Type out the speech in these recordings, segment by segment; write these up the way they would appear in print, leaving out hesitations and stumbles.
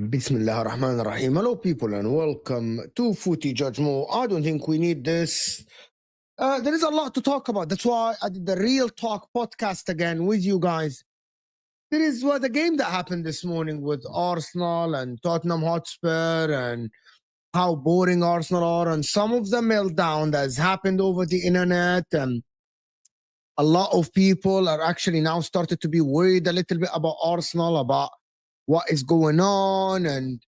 Bismillah ar-Rahman ar-Rahim. Hello, people, and welcome to Footy Judge Mo. I don't think we need this. There is a lot to talk about. That's why I did the Real Talk podcast again with you guys. There is the game that happened this morning with Arsenal and Tottenham Hotspur and how boring Arsenal are, and some of the meltdown that has happened over the internet. And a lot of people are actually now started to be worried a little bit about Arsenal, about what is going on, and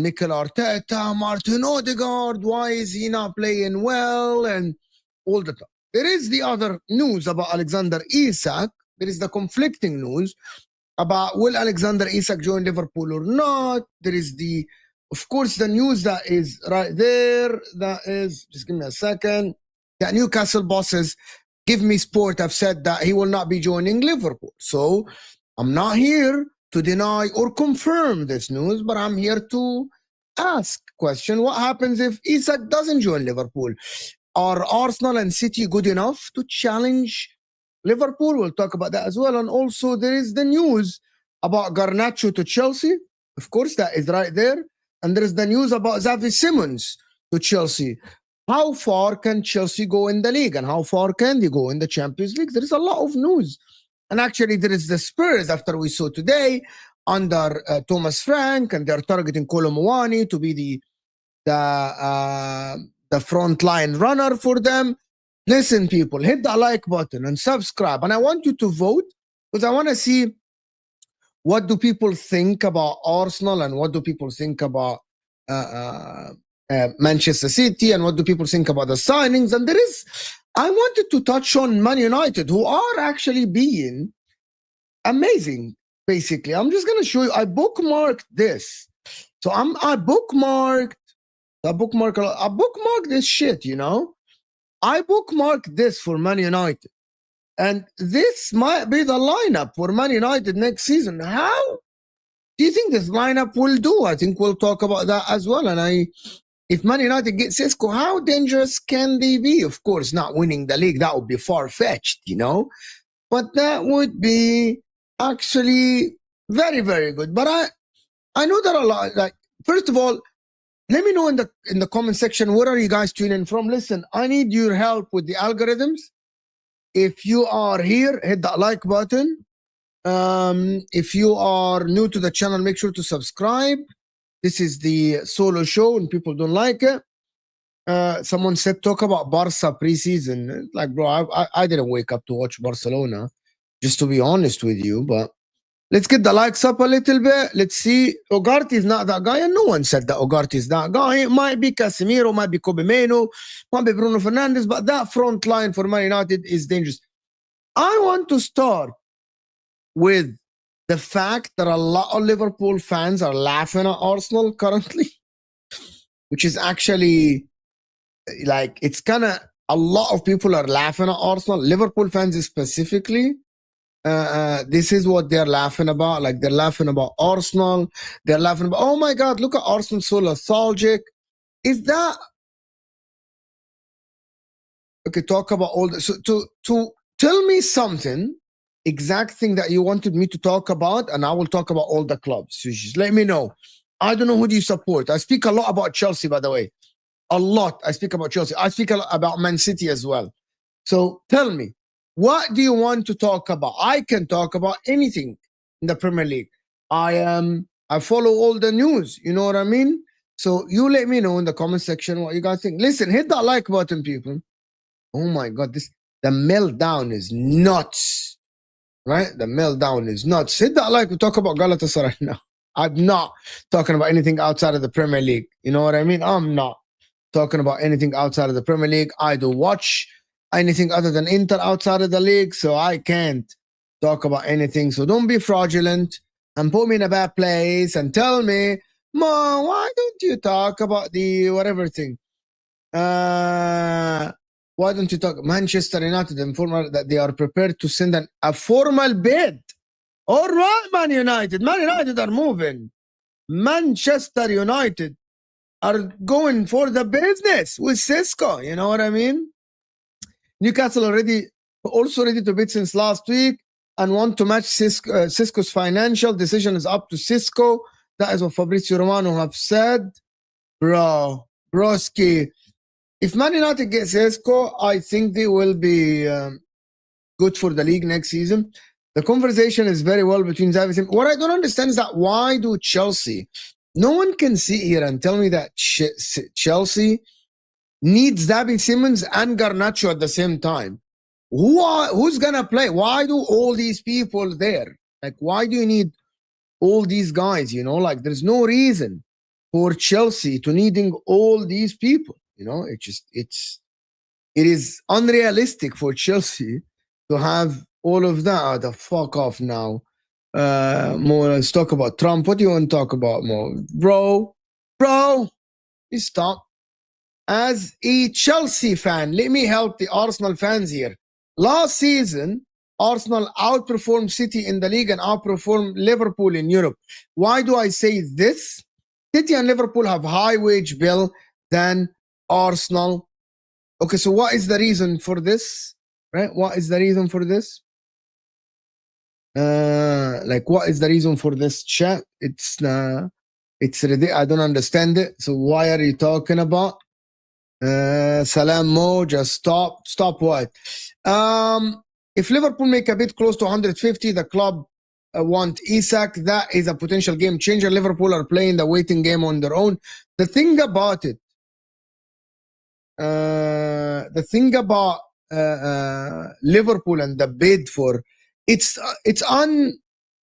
Mikel Arteta, Martin Odegaard, why is he not playing well, and all the time. There is the other news about Alexander Isak. There is the conflicting news about will Alexander Isak join Liverpool or not. There is of course, the news that is right there. That is, just give me a second. The Newcastle bosses, Give Me Sport, have said that he will not be joining Liverpool. So I'm not here to deny or confirm this news, but I'm here to ask question. What happens if Isak doesn't join Liverpool? Are Arsenal and City good enough to challenge Liverpool? We'll talk about that as well. And also there is the news about Garnacho to Chelsea. Of course, that is right there. And there is the news about Xavi Simons to Chelsea. How far can Chelsea go in the league, and how far can they go in the Champions League? There is a lot of news. And actually, there is the Spurs, after we saw today, under Thomas Frank, and they're targeting Kolo Muani to be the frontline runner for them. Listen, people, hit the like button and subscribe. And I want you to vote, because I want to see what do people think about Arsenal, and what do people think about Manchester City, and what do people think about the signings. And I wanted to touch on Man United, who are actually being amazing, basically. I'm just going to show you. I bookmarked this. So I bookmarked this shit, you know. I bookmarked this for Man United. And this might be the lineup for Man United next season. How do you think this lineup will do? I think we'll talk about that as well. And if Man United get Cisco, how dangerous can they be? Of course, not winning the league, that would be far-fetched, you know. But that would be actually very, very good. But I know that a lot. Like, first of all, let me know in the comment section, where are you guys tuning in from? Listen, I need your help with the algorithms. If you are here, hit that like button. If you are new to the channel, make sure to subscribe. This is the solo show and people don't like it. Someone said, talk about Barca preseason. Like, bro, I didn't wake up to watch Barcelona, just to be honest with you. But Let's get the likes up a little bit. Let's see. Ugarte is not that guy, and no one said that Ugarte is that guy. It might be Casemiro, might be Kobe Meno, might be Bruno Fernandes, but that front line for Man United is dangerous. I want to start with the fact that a lot of Liverpool fans are laughing at Arsenal currently, which is actually like, it's kind of, a lot of people are laughing at Arsenal, Liverpool fans specifically. This is what they're laughing about. Like, they're laughing about Arsenal. They're laughing about, oh my God, look at Arsenal, so lethargic. Is that okay? Talk about all this. So to tell me something, exact thing that you wanted me to talk about, and I will talk about all the clubs. So just let me know. I don't know who do you support. I speak a lot about Chelsea, by the way. A lot. I speak about Chelsea. I speak a lot about Man City as well. So tell me, what do you want to talk about? I can talk about anything in the Premier League. I follow all the news. You know what I mean? So you let me know in the comment section what you guys think. Listen, hit that like button, people. Oh my God, the meltdown is nuts. Right? The meltdown is nuts. Hit that like. We talk about Galatasaray now. I'm not talking about anything outside of the Premier League. You know what I mean? I'm not talking about anything outside of the Premier League. I don't watch anything other than Inter outside of the league, so I can't talk about anything. So don't be fraudulent and put me in a bad place and tell me, Mom, why don't you talk about the whatever thing? Why don't you talk? Manchester United informed that they are prepared to send a formal bid. All right, Man United. Man United are moving. Manchester United are going for the business with Cisco. You know what I mean? Newcastle also ready to bid since last week and want to match Cisco's financial decision is up to Cisco. That is what Fabrizio Romano have said. Broski. If Man United gets Cisco, I think they will be good for the league next season. The conversation is very well between Xavi and what I don't understand is that why do Chelsea? No one can sit here and tell me that Chelsea needs Xavi Simons and Garnacho at the same time. Who's gonna play? Why do all these people there? Like, why do you need all these guys? You know, like, there's no reason for Chelsea to needing all these people. You know, it is unrealistic for Chelsea to have all of that. The fuck off now. More, let's talk about Trump. What do you want to talk about more? Bro, you stop. As a Chelsea fan, let me help the Arsenal fans here. Last season, Arsenal outperformed City in the league and outperformed Liverpool in Europe. Why do I say this? City and Liverpool have high wage bill than Arsenal. Okay, so what is the reason for this? Right? What is the reason for this? Like, what is the reason for this chat? It's I don't understand it. So why are you talking about? Salam Mo, just stop what? If Liverpool make a bid close to 150, the club want Isak. That is a potential game changer. Liverpool are playing the waiting game on their own. The thing about it, Liverpool and the bid for it's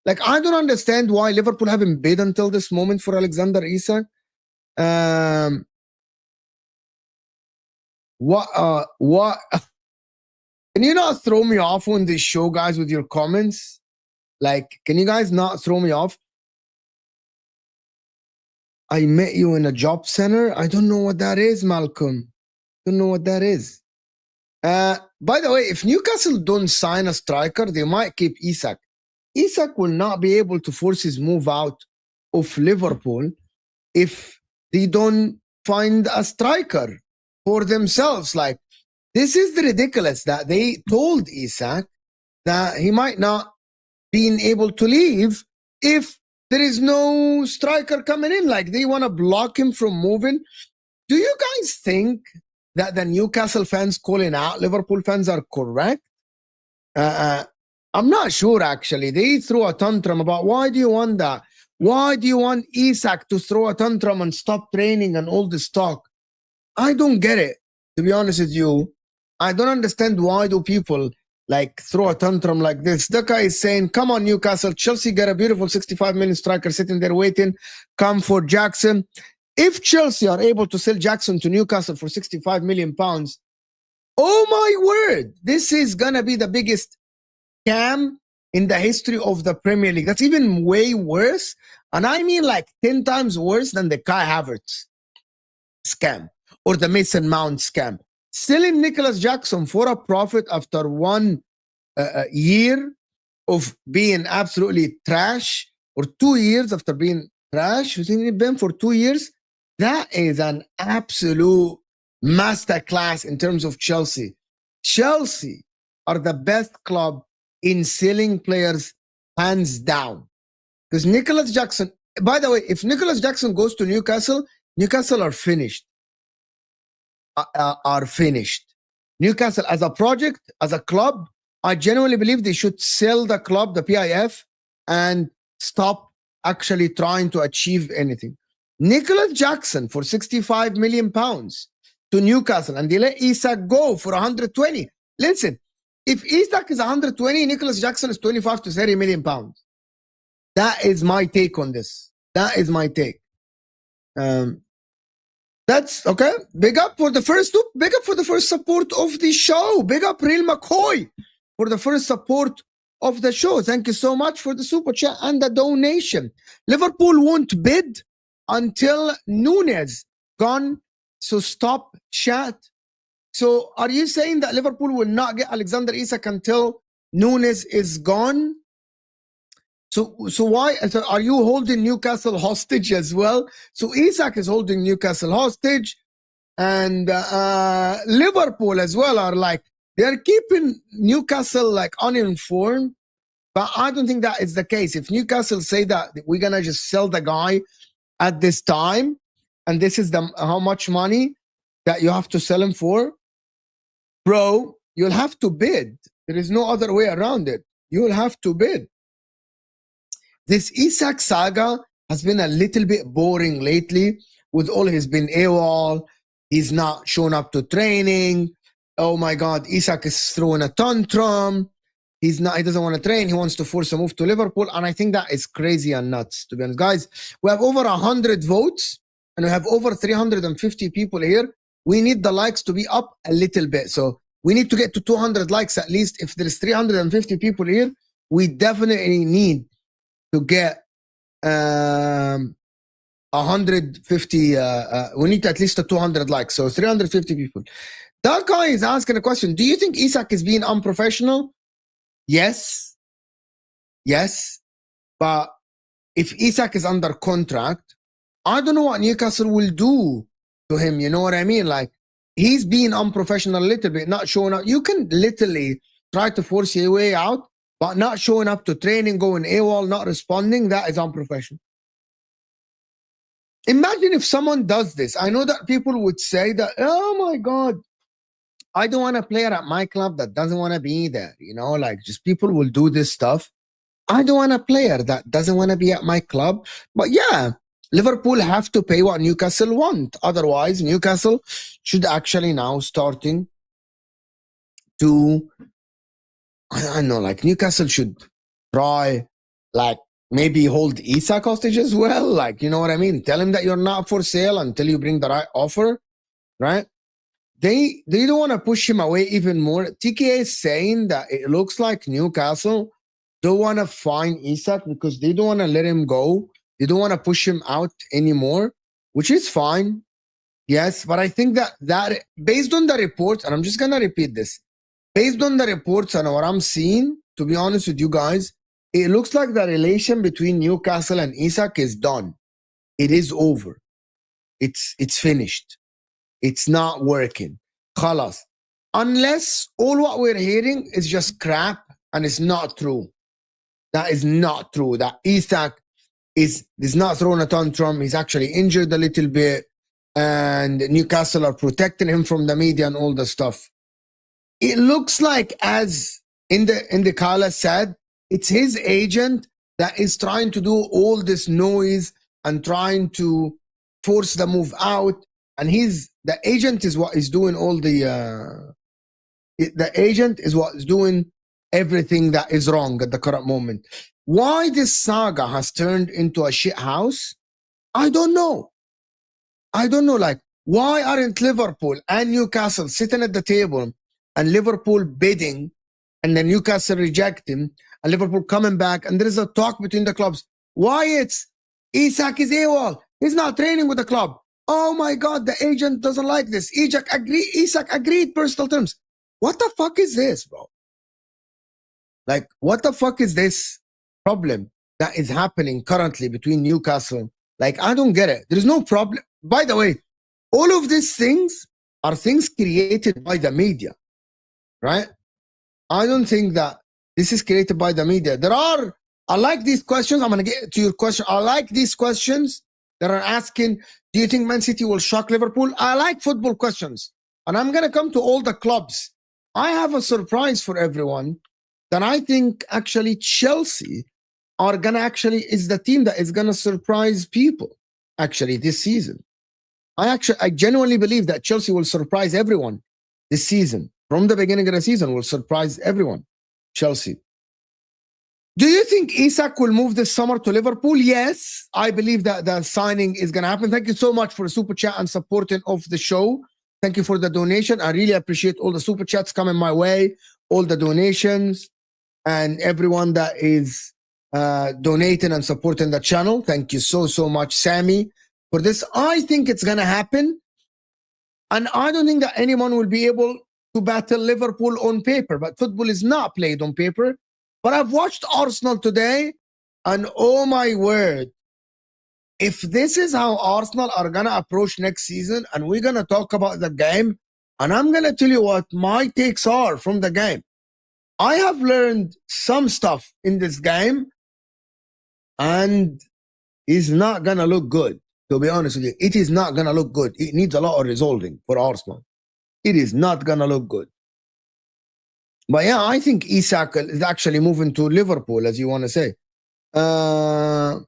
like, I don't understand why Liverpool haven't bid until this moment for Alexander Isak. What can you not throw me off on this show, guys, with your comments? Like, can you guys not throw me off? I met you in a job center. I don't know what that is, Malcolm. Don't know what that is. By the way, if Newcastle don't sign a striker, they might keep Isak. Isak will not be able to force his move out of Liverpool if they don't find a striker for themselves. Like, this is ridiculous that they told Isak that he might not be able to leave if there is no striker coming in. Like, they want to block him from moving. Do you guys think that the Newcastle fans calling out Liverpool fans are correct? I'm not sure, actually. They threw a tantrum about, why do you want that? Why do you want Isak to throw a tantrum and stop training and all this talk? I don't get it, to be honest with you. I don't understand why do people like throw a tantrum like this. The guy is saying, come on, Newcastle. Chelsea got a beautiful 65 million striker sitting there waiting. Come for Jackson. If Chelsea are able to sell Jackson to Newcastle for 65 million pounds, oh my word, this is going to be the biggest scam in the history of the Premier League. That's even way worse. And I mean like 10 times worse than the Kai Havertz scam or the Mason Mount scam. Selling Nicholas Jackson for a profit after one year of being absolutely trash, or 2 years after being trash, you've been for 2 years, that is an absolute masterclass in terms of Chelsea. Chelsea are the best club in selling players, hands down. Because Nicholas Jackson, by the way, if Nicholas Jackson goes to Newcastle, Newcastle are finished. Are finished. Newcastle as a project, as a club, I genuinely believe they should sell the club, the PIF, and stop actually trying to achieve anything. Nicholas Jackson for 65 million pounds to Newcastle, and they let Isak go for 120. Listen, if Isak is 120, Nicholas Jackson is 25 to 30 million pounds. That is my take on this. That is my take. That's okay. Big up for the first support of the show. Big up Real McCoy for the first support of the show. Thank you so much for the super chat and the donation. Liverpool won't bid until Nunes gone. So stop chat. So are you saying that Liverpool will not get Alexander Isak until Nunes is gone? So why are you holding Newcastle hostage as well? So Isak is holding Newcastle hostage, and Liverpool as well are like, they're keeping Newcastle like uninformed. But I don't think that is the case. If Newcastle say that we're gonna just sell the guy at this time, and this is the how much money that you have to sell him for, bro, you'll have to bid. There is no other way around it. You'll have to bid. This Isak saga has been a little bit boring lately. With all he's been AWOL, he's not shown up to training. Oh my God, Isak is throwing a tantrum. He doesn't want to train. He wants to force a move to Liverpool. And I think that is crazy and nuts, to be honest. Guys, we have over 100 votes and we have over 350 people here. We need the likes to be up a little bit. So we need to get to 200 likes at least. If there's 350 people here, we definitely need to get 150, we need at least 200 likes. So 350 people. That guy is asking a question. Do you think Isak is being unprofessional? Yes. Yes. But if Isak is under contract, I don't know what Newcastle will do to him. You know what I mean? Like, he's being unprofessional a little bit, not showing up. You can literally try to force your way out, but not showing up to training, going AWOL, not responding, that is unprofessional. Imagine if someone does this. I know that people would say that, oh my God, I don't want a player at my club that doesn't want to be there. You know, like, just people will do this stuff. I don't want a player that doesn't want to be at my club. But yeah, Liverpool have to pay what Newcastle want. Otherwise, Newcastle should actually now starting to, I don't know, like, Newcastle should try, like, maybe hold Isak hostage as well. Like, you know what I mean? Tell him that you're not for sale until you bring the right offer, right? They don't want to push him away even more. TKA is saying that it looks like Newcastle don't want to find Isak because they don't want to let him go. They don't want to push him out anymore, which is fine. Yes, but I think that based on the reports, and I'm just going to repeat this, based on the reports and what I'm seeing, to be honest with you guys, it looks like the relation between Newcastle and Isak is done. It is over. It's finished. It's not working. Khalas. Unless all what we're hearing is just crap and it's not true. That is not true. That Isak is not throwing a tantrum. He's actually injured a little bit. And Newcastle are protecting him from the media and all the stuff. It looks like, as in the Kala said, it's his agent that is trying to do all this noise and trying to force the move out. And the agent is what is doing all the agent is what is doing everything that is wrong at the current moment. Why this saga has turned into a shit house, I don't know. I don't know, like, why aren't Liverpool and Newcastle sitting at the table and Liverpool bidding and then Newcastle rejecting and Liverpool coming back and there is a talk between the clubs? Why it's Isak is AWOL. He's not training with the club. Oh my God, the agent doesn't like this. Isak agreed personal terms. What the fuck is this, bro? Like, what the fuck is this problem that is happening currently between Newcastle? Like, I don't get it. There's no problem. By the way, all of these things are things created by the media, right? I don't think that this is created by the media. I like these questions. I'm going to get to your question. I like these questions that are asking, do you think Man City will shock Liverpool? I like football questions. And I'm going to come to all the clubs. I have a surprise for everyone that I think actually Chelsea is the team that is going to surprise people actually this season. I genuinely believe that Chelsea will surprise everyone this season. From the beginning of the season, will surprise everyone. Chelsea. Do you think Isak will move this summer to Liverpool? Yes, I believe that the signing is going to happen. Thank you so much for the super chat and supporting of the show. Thank you for the donation. I really appreciate all the super chats coming my way, all the donations, and everyone that is donating and supporting the channel. Thank you so much, Sammy, for this. I think it's going to happen. And I don't think that anyone will be able to battle Liverpool on paper. But football is not played on paper. But I've watched Arsenal today, and oh my word, if this is how Arsenal are going to approach next season, and we're going to talk about the game, and I'm going to tell you what my takes are from the game. I have learned some stuff in this game, and it's not going to look good, to be honest with you. It is not going to look good. It needs a lot of resolving for Arsenal. It is not going to look good. But yeah, I think Isak is actually moving to Liverpool, as you want to say. Mo,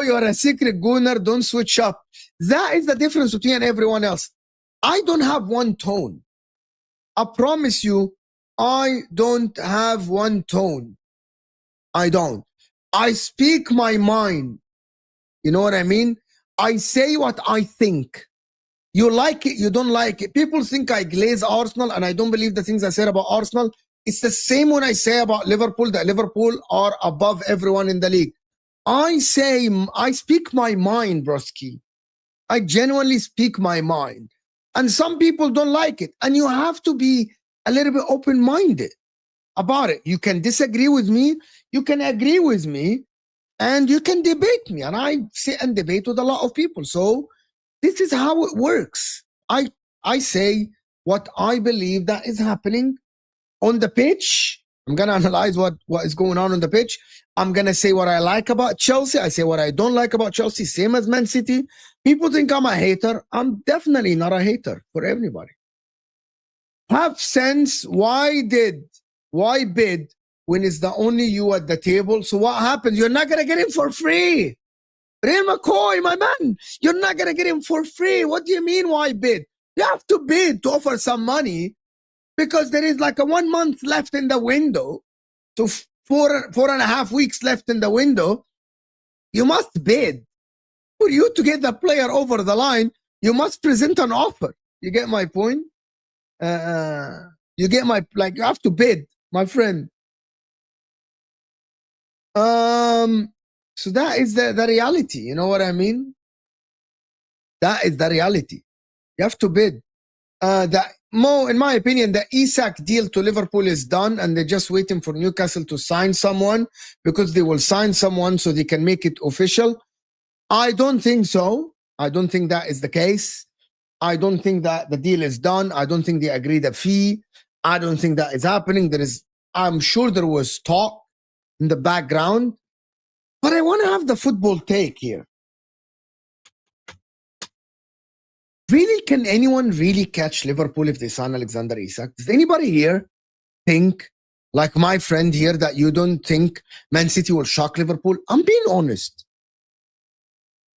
you're a secret gooner. Don't switch up. That is the difference between everyone else. I don't have one tone. I promise you, I don't have one tone. I don't. I speak my mind. You know what I mean? I say what I think. You like it, you don't like it. People think I glaze Arsenal, and I don't believe the things I said about Arsenal. It's the same when I say about Liverpool, that Liverpool are above everyone in the league. I speak my mind, broski. I genuinely speak my mind. And some people don't like it. And you have to be a little bit open-minded about it. You can disagree with me. You can agree with me. And you can debate me. And I sit and debate with a lot of people. So this is how it works. I say what I believe that is happening on the pitch. I'm going to analyze what is going on the pitch. I'm going to say what I like about Chelsea. I say what I don't like about Chelsea, same as Man City. People think I'm a hater. I'm definitely not a hater for everybody. Have sense. Why bid when it's the only you at the table? So what happens? You're not going to get in for free. Real McCoy, my man, you're not going to get him for free. What do you mean, why bid? You have to bid to offer some money because there is like a 1 month left in the window. So 4.5 weeks left in the window. You must bid. For you to get the player over the line, you must present an offer. You get my point? You get my, like, you have to bid, my friend. So that is the reality. You know what I mean? That is the reality. You have to bid. In my opinion, the Isak deal to Liverpool is done, and they're just waiting for Newcastle to sign someone, because they will sign someone so they can make it official. I don't think so. I don't think that is the case. I don't think that the deal is done. I don't think they agreed a fee. I don't think that is happening. I'm sure there was talk in the background. But I want to have the football take here. Really, can anyone really catch Liverpool if they sign Alexander Isak? Does anybody here think, like my friend here, that you don't think Man City will shock Liverpool? I'm being honest.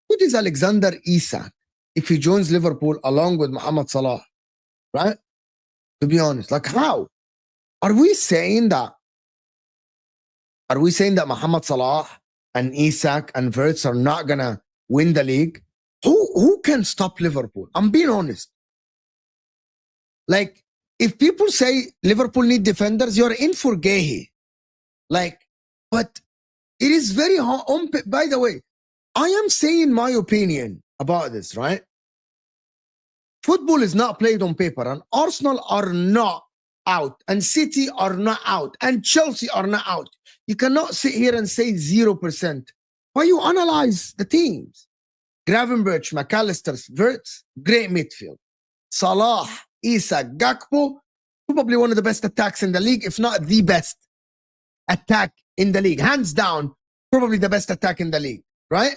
Who is Alexander Isak if he joins Liverpool along with Mohamed Salah, right? To be honest, like how? Are we saying that? Are we saying that Mohamed Salah and Isak and Wirtz are not gonna win the league? Who can stop Liverpool? I'm being honest. Like, if people say Liverpool need defenders, you're in for Gehi. Like, but it is very hard. By the way, I am saying my opinion about this, right? Football is not played on paper, and Arsenal are not out, and City are not out, and Chelsea are not out. You cannot sit here and say 0%. Why you analyze the teams? Gravenberch, McAllister, Wirtz, great midfield. Salah, Isak, Gakpo, probably one of the best attacks in the league, if not the best attack in the league. Hands down, probably the best attack in the league, right?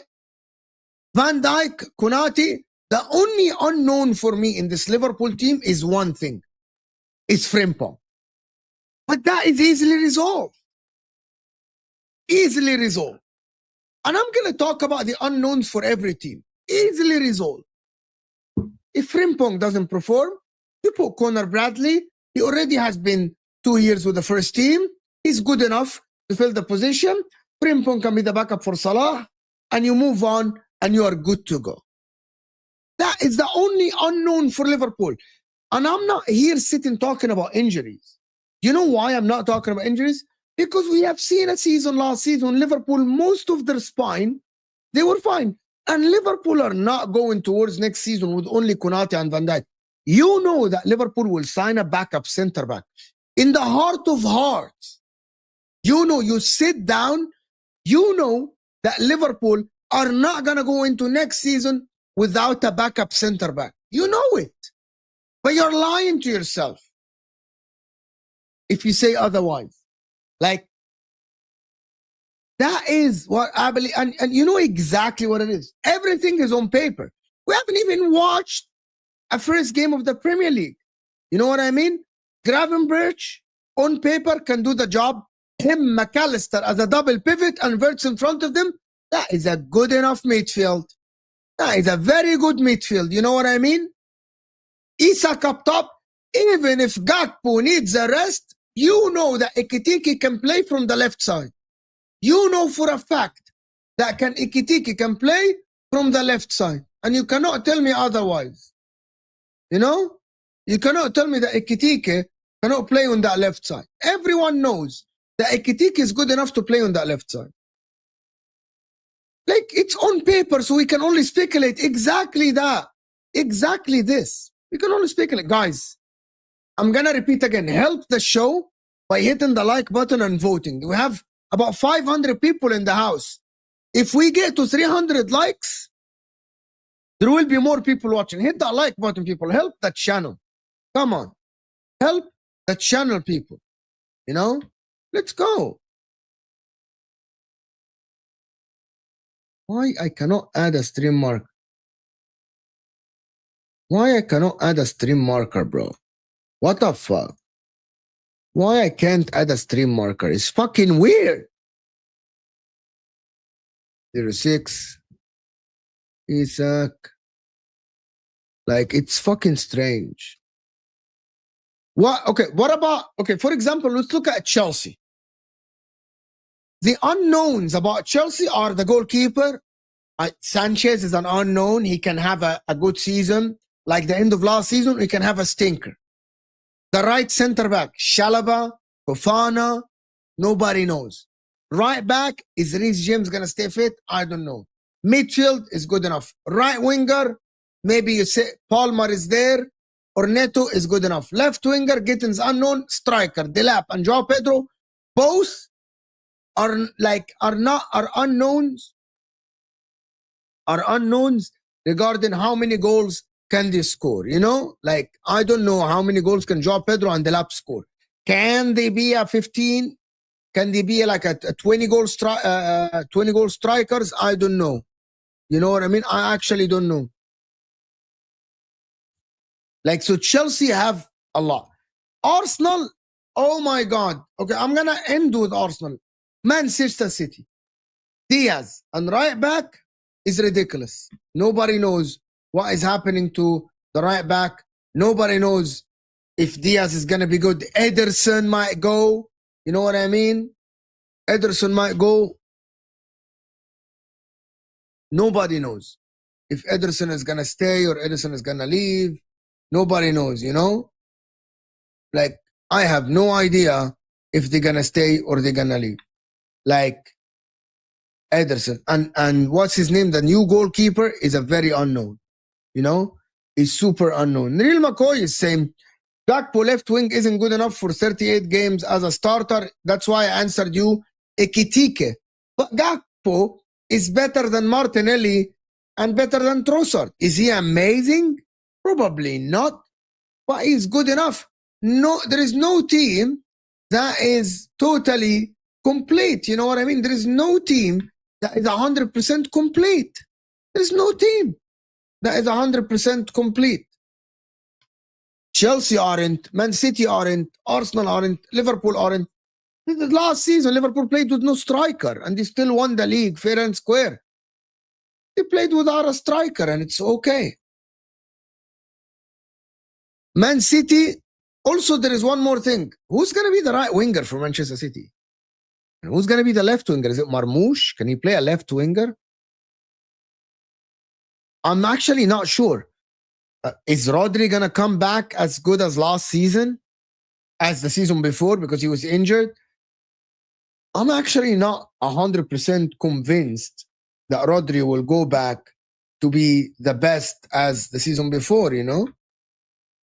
Van Dijk, Konate, the only unknown for me in this Liverpool team is one thing. It's Frimpong. But that is easily resolved. Easily resolved. And I'm going to talk about the unknowns for every team. Easily resolved. If Frimpong doesn't perform, you put Conor Bradley. He already has been 2 years with the first team. He's good enough to fill the position. Frimpong can be the backup for Salah. And you move on and you are good to go. That is the only unknown for Liverpool. And I'm not here sitting talking about injuries. You know why I'm not talking about injuries? Because we have seen a season last season, Liverpool, most of their spine, they were fine. And Liverpool are not going towards next season with only Konate and Van Dijk. You know that Liverpool will sign a backup center back. In the heart of hearts, you know, you sit down, you know that Liverpool are not going to go into next season without a backup center back. You know it. But you're lying to yourself if you say otherwise. Like, that is what I believe. And you know exactly what it is. Everything is on paper. We haven't even watched a first game of the Premier League. You know what I mean? Gravenberch, on paper, can do the job. Him, McAllister, as a double pivot and Wirtz in front of them, that is a good enough midfield. That is a very good midfield. You know what I mean? Isak up top, even if Gakpo needs a rest, you know that Ekitike can play from the left side. You know for a fact that Ekitike can play from the left side. And you cannot tell me otherwise. You know? You cannot tell me that Ekitike cannot play on that left side. Everyone knows that Ekitike is good enough to play on that left side. Like, it's on paper, so we can only speculate exactly that. Exactly this. We can only speculate. Guys, I'm going to repeat again. Help the show by hitting the like button and voting. We have about 500 people in the house. If we get to 300 likes, there will be more people watching. Hit that like button, people. Help the channel. Come on. Help the channel, people. You know? Let's go. Why I cannot add a stream marker? Why I cannot add a stream marker, bro? What the fuck? Why I can't add a stream marker? It's fucking weird. 06. Isak. Like, it's fucking strange. What? Okay, what about, okay, for example, let's look at Chelsea. The unknowns about Chelsea are the goalkeeper. Sanchez is an unknown. He can have a good season. Like the end of last season, he can have a stinker. The right center back, Shalaba, Fofana, nobody knows. Right back, is Reece James going to stay fit? I don't know. Midfield is good enough. Right winger, maybe you say Palmer is there, or Neto is good enough. Left winger, Gittins unknown. Striker, Delap and Joao Pedro, both are unknowns regarding how many goals can they score. You know, like, I don't know how many goals can Joao Pedro and Delap score. Can they be a 15? Can they be like a 20 goal strikers? I don't know. You know what I mean? I actually don't know. Like, so Chelsea have a lot. Arsenal, oh my God. Okay, I'm gonna end with Arsenal. Manchester City, Diaz and right back is ridiculous. Nobody knows what is happening to the right back. Nobody knows If Diaz is gonna be good, Ederson might go. You know what I mean? Ederson might go. Nobody knows if Ederson is gonna stay or Ederson is gonna leave. Nobody knows, you know? Like, I have no idea if they're gonna stay or they're gonna leave. Like Ederson. And what's his name? The new goalkeeper is a very unknown. You know? He's super unknown. Neil McCoy is saying Gakpo left wing isn't good enough for 38 games as a starter. That's why I answered you Ekitike. But Gakpo is better than Martinelli and better than Trossard. Is he amazing? Probably not, but he's good enough. No, there is no team that is totally complete. You know what I mean? There is no team that is 100% complete. There's no team that is 100% complete. Chelsea aren't, Man City aren't, Arsenal aren't, Liverpool aren't. Last season, Liverpool played with no striker and they still won the league fair and square. They played without a striker and it's okay. Man City, also there is one more thing. Who's going to be the right winger for Manchester City? And who's going to be the left winger? Is it Marmoush? Can he play a left winger? I'm actually not sure. Is Rodri going to come back as good as last season? As the season before because he was injured? I'm actually not 100% convinced that Rodri will go back to be the best as the season before, you know?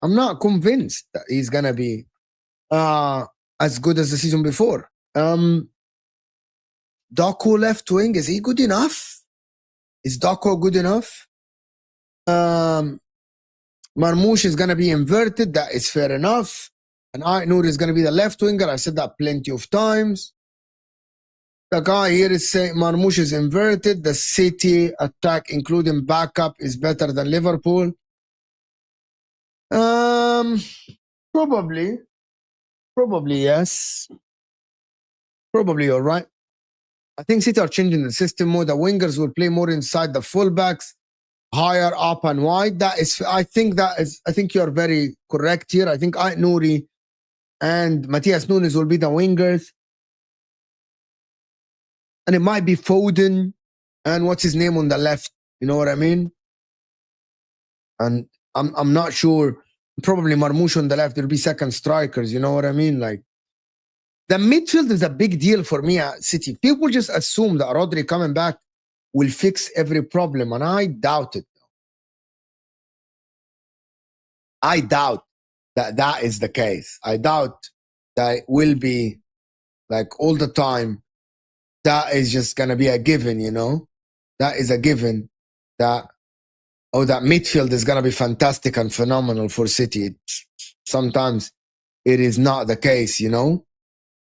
I'm not convinced that he's going to be as good as the season before. Doku left wing, is he good enough? Is Doku good enough? Marmoush is going to be inverted. That is fair enough. And Noor is going to be the left winger. I said that plenty of times. The guy here is saying Marmoush is inverted. The City attack, including backup, is better than Liverpool. Probably yes. Probably you're right. I think City are changing the system more. The wingers will play more inside the fullbacks, higher up and wide. I think you're very correct here. I think Nouri and Matthias Nunes will be the wingers. And it might be Foden and what's his name on the left. You know what I mean? And I'm not sure. Probably Marmoush on the left. There'll be second strikers. You know what I mean? Like, the midfield is a big deal for me at City. People just assume that Rodri coming back will fix every problem, and I doubt it. I doubt that is the case. I doubt that it will be like all the time. That is just going to be a given, you know? That is a given that midfield is going to be fantastic and phenomenal for City. Sometimes it is not the case, you know?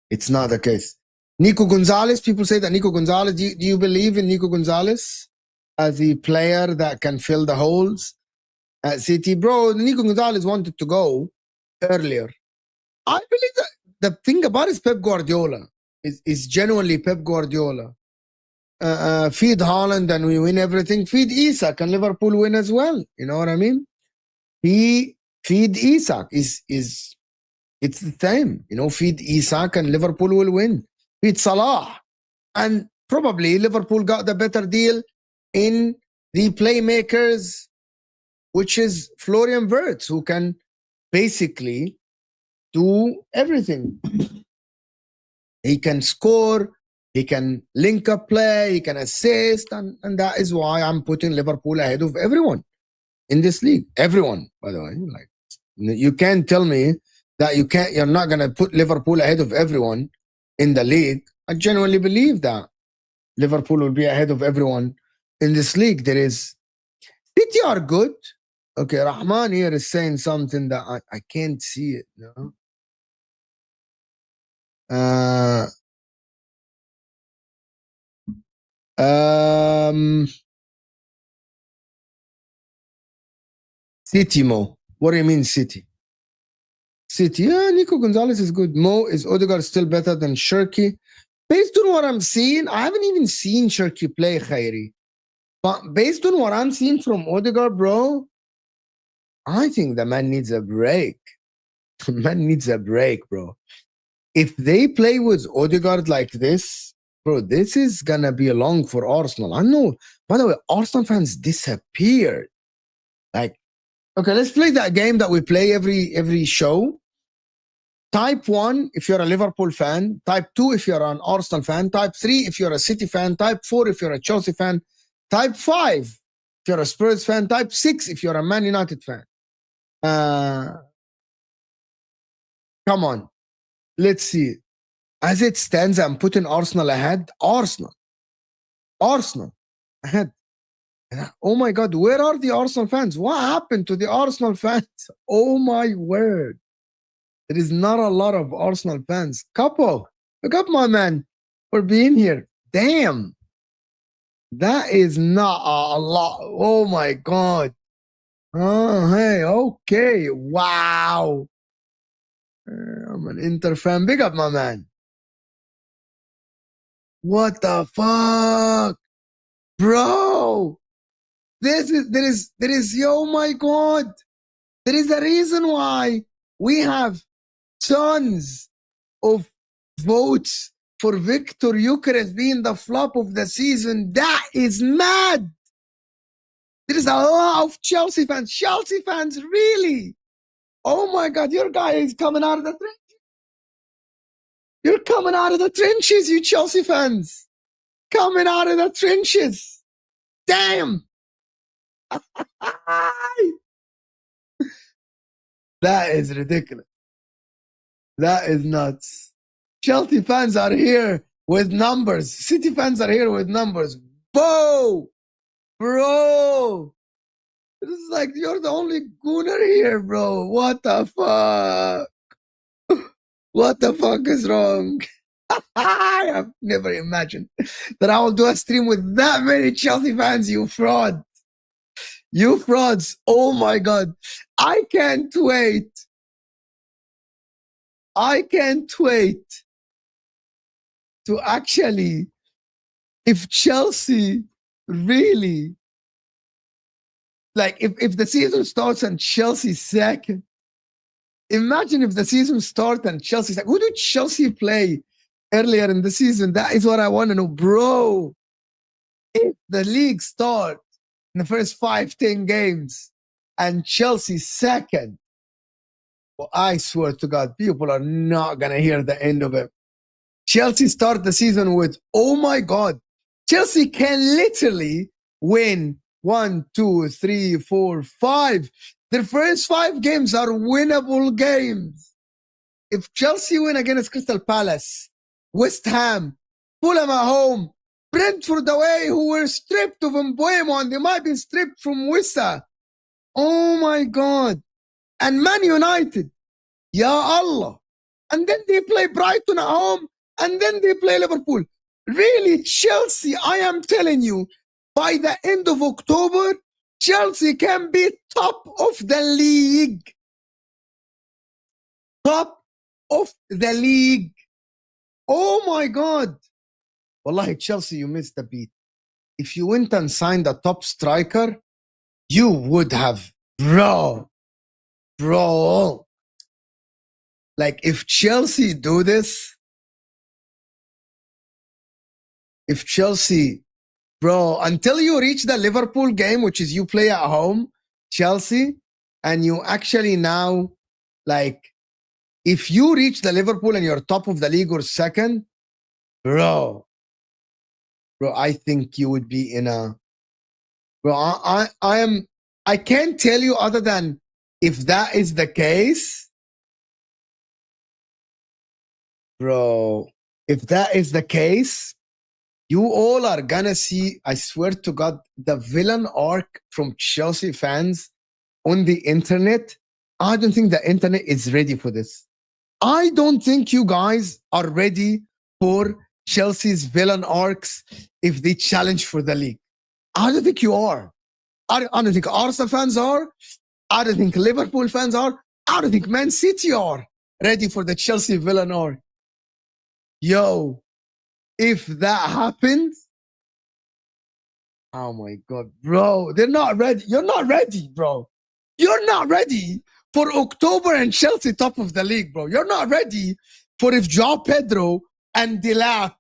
It's not the case. Nico Gonzalez, people say that Nico Gonzalez, do you believe in Nico Gonzalez as a player that can fill the holes at City? Bro, Nico Gonzalez wanted to go earlier. I believe that the thing about it is Pep Guardiola. Is genuinely Pep Guardiola. Feed Haaland and we win everything. Feed Isak and Liverpool win as well. You know what I mean? Feed Isak it's the same. You know, feed Isak and Liverpool will win. Feed Salah. And probably Liverpool got the better deal in the playmakers, which is Florian Wirtz, who can basically do everything. He can score, he can link up play, he can assist, and that is why I'm putting Liverpool ahead of everyone in this league. Everyone, by the way. Like, you can't tell me that you're not gonna put Liverpool ahead of everyone in the league. I genuinely believe that Liverpool will be ahead of everyone in this league. There is City are good. Okay, Rahman here is saying something that I can't see it, you know. City Mo. What do you mean City? City. Yeah, Nico Gonzalez is good. Mo, is Odegaard still better than Shirky? Based on what I'm seeing, I haven't even seen Shirky play, Khairi. But based on what I'm seeing from Odegaard, bro, I think the man needs a break. Man needs a break, bro. If they play with Odegaard like this, bro, this is gonna be long for Arsenal. I know. By the way, Arsenal fans disappeared. Like, okay, let's play that game that we play every show. Type 1 if you're a Liverpool fan, type 2 if you're an Arsenal fan, type 3 if you're a City fan, type 4 if you're a Chelsea fan, type 5 if you're a Spurs fan, type 6 if you're a Man United fan. Come on, let's see. As it stands, I'm putting Arsenal ahead. Arsenal ahead. Oh my God, where are the Arsenal fans? What happened to the Arsenal fans? Oh my word. There is not a lot of Arsenal fans. Couple, look up, my man, for being here. Damn. That is not a lot. Oh my God. Oh, hey, okay. Wow. I'm an Inter fan. Big up, my man. What the fuck? Bro. There is, oh my God. There is a reason why we have tons of votes for Victor Gyökeres being the flop of the season. That is mad. There is a lot of Chelsea fans. Chelsea fans, really? Oh my God, your guy is coming out of the trenches. You're coming out of the trenches, you Chelsea fans. Coming out of the trenches. Damn. That is ridiculous. That is nuts. Chelsea fans are here with numbers. City fans are here with numbers. Whoa, bro. This is like you're the only gooner here, bro. What the fuck? What the fuck is wrong? I have never imagined that I will do a stream with that many Chelsea fans, you fraud. You frauds. Oh my God. I can't wait. I can't wait to actually, if Chelsea really, like if the season starts and Chelsea's second, imagine if the season starts and Chelsea's like, who did Chelsea play earlier in the season? That is what I want to know, bro. If the league starts in the first 5-10 games and Chelsea's second, well, I swear to God, people are not going to hear the end of it. Chelsea start the season with, oh my God, Chelsea can literally win 1, 2, 3, 4, 5. Their first 5 games are winnable games. If Chelsea win against Crystal Palace, West Ham, Fulham at home, Brentford away, who were stripped of Mbuemo and they might be stripped from Wissa. Oh my God. And Man United. Ya Allah. And then they play Brighton at home and then they play Liverpool. Really, Chelsea, I am telling you, by the end of October, Chelsea can be top of the league. Top of the league. Oh my God. Wallahi, Chelsea, you missed the beat. If you went and signed a top striker, you would have, bro. Like, if Chelsea do this, if Chelsea, bro, until you reach the Liverpool game, which is you play at home, Chelsea, and you actually now, like, if you reach the Liverpool and you're top of the league or second, bro, I think you would be in a, bro, I can't tell you other than if that is the case, bro, if that is the case, you all are gonna see, I swear to God, the villain arc from Chelsea fans on the internet. I don't think the internet is ready for this. I don't think you guys are ready for Chelsea's villain arcs if they challenge for the league. I don't think you are. I don't think Arsenal fans are. I don't think Liverpool fans are. I don't think Man City are ready for the Chelsea villain arc. Yo, if that happens, oh my God, bro, they're not ready. You're not ready, bro. You're not ready for October and Chelsea top of the league, bro. You're not ready for if João Pedro and Delap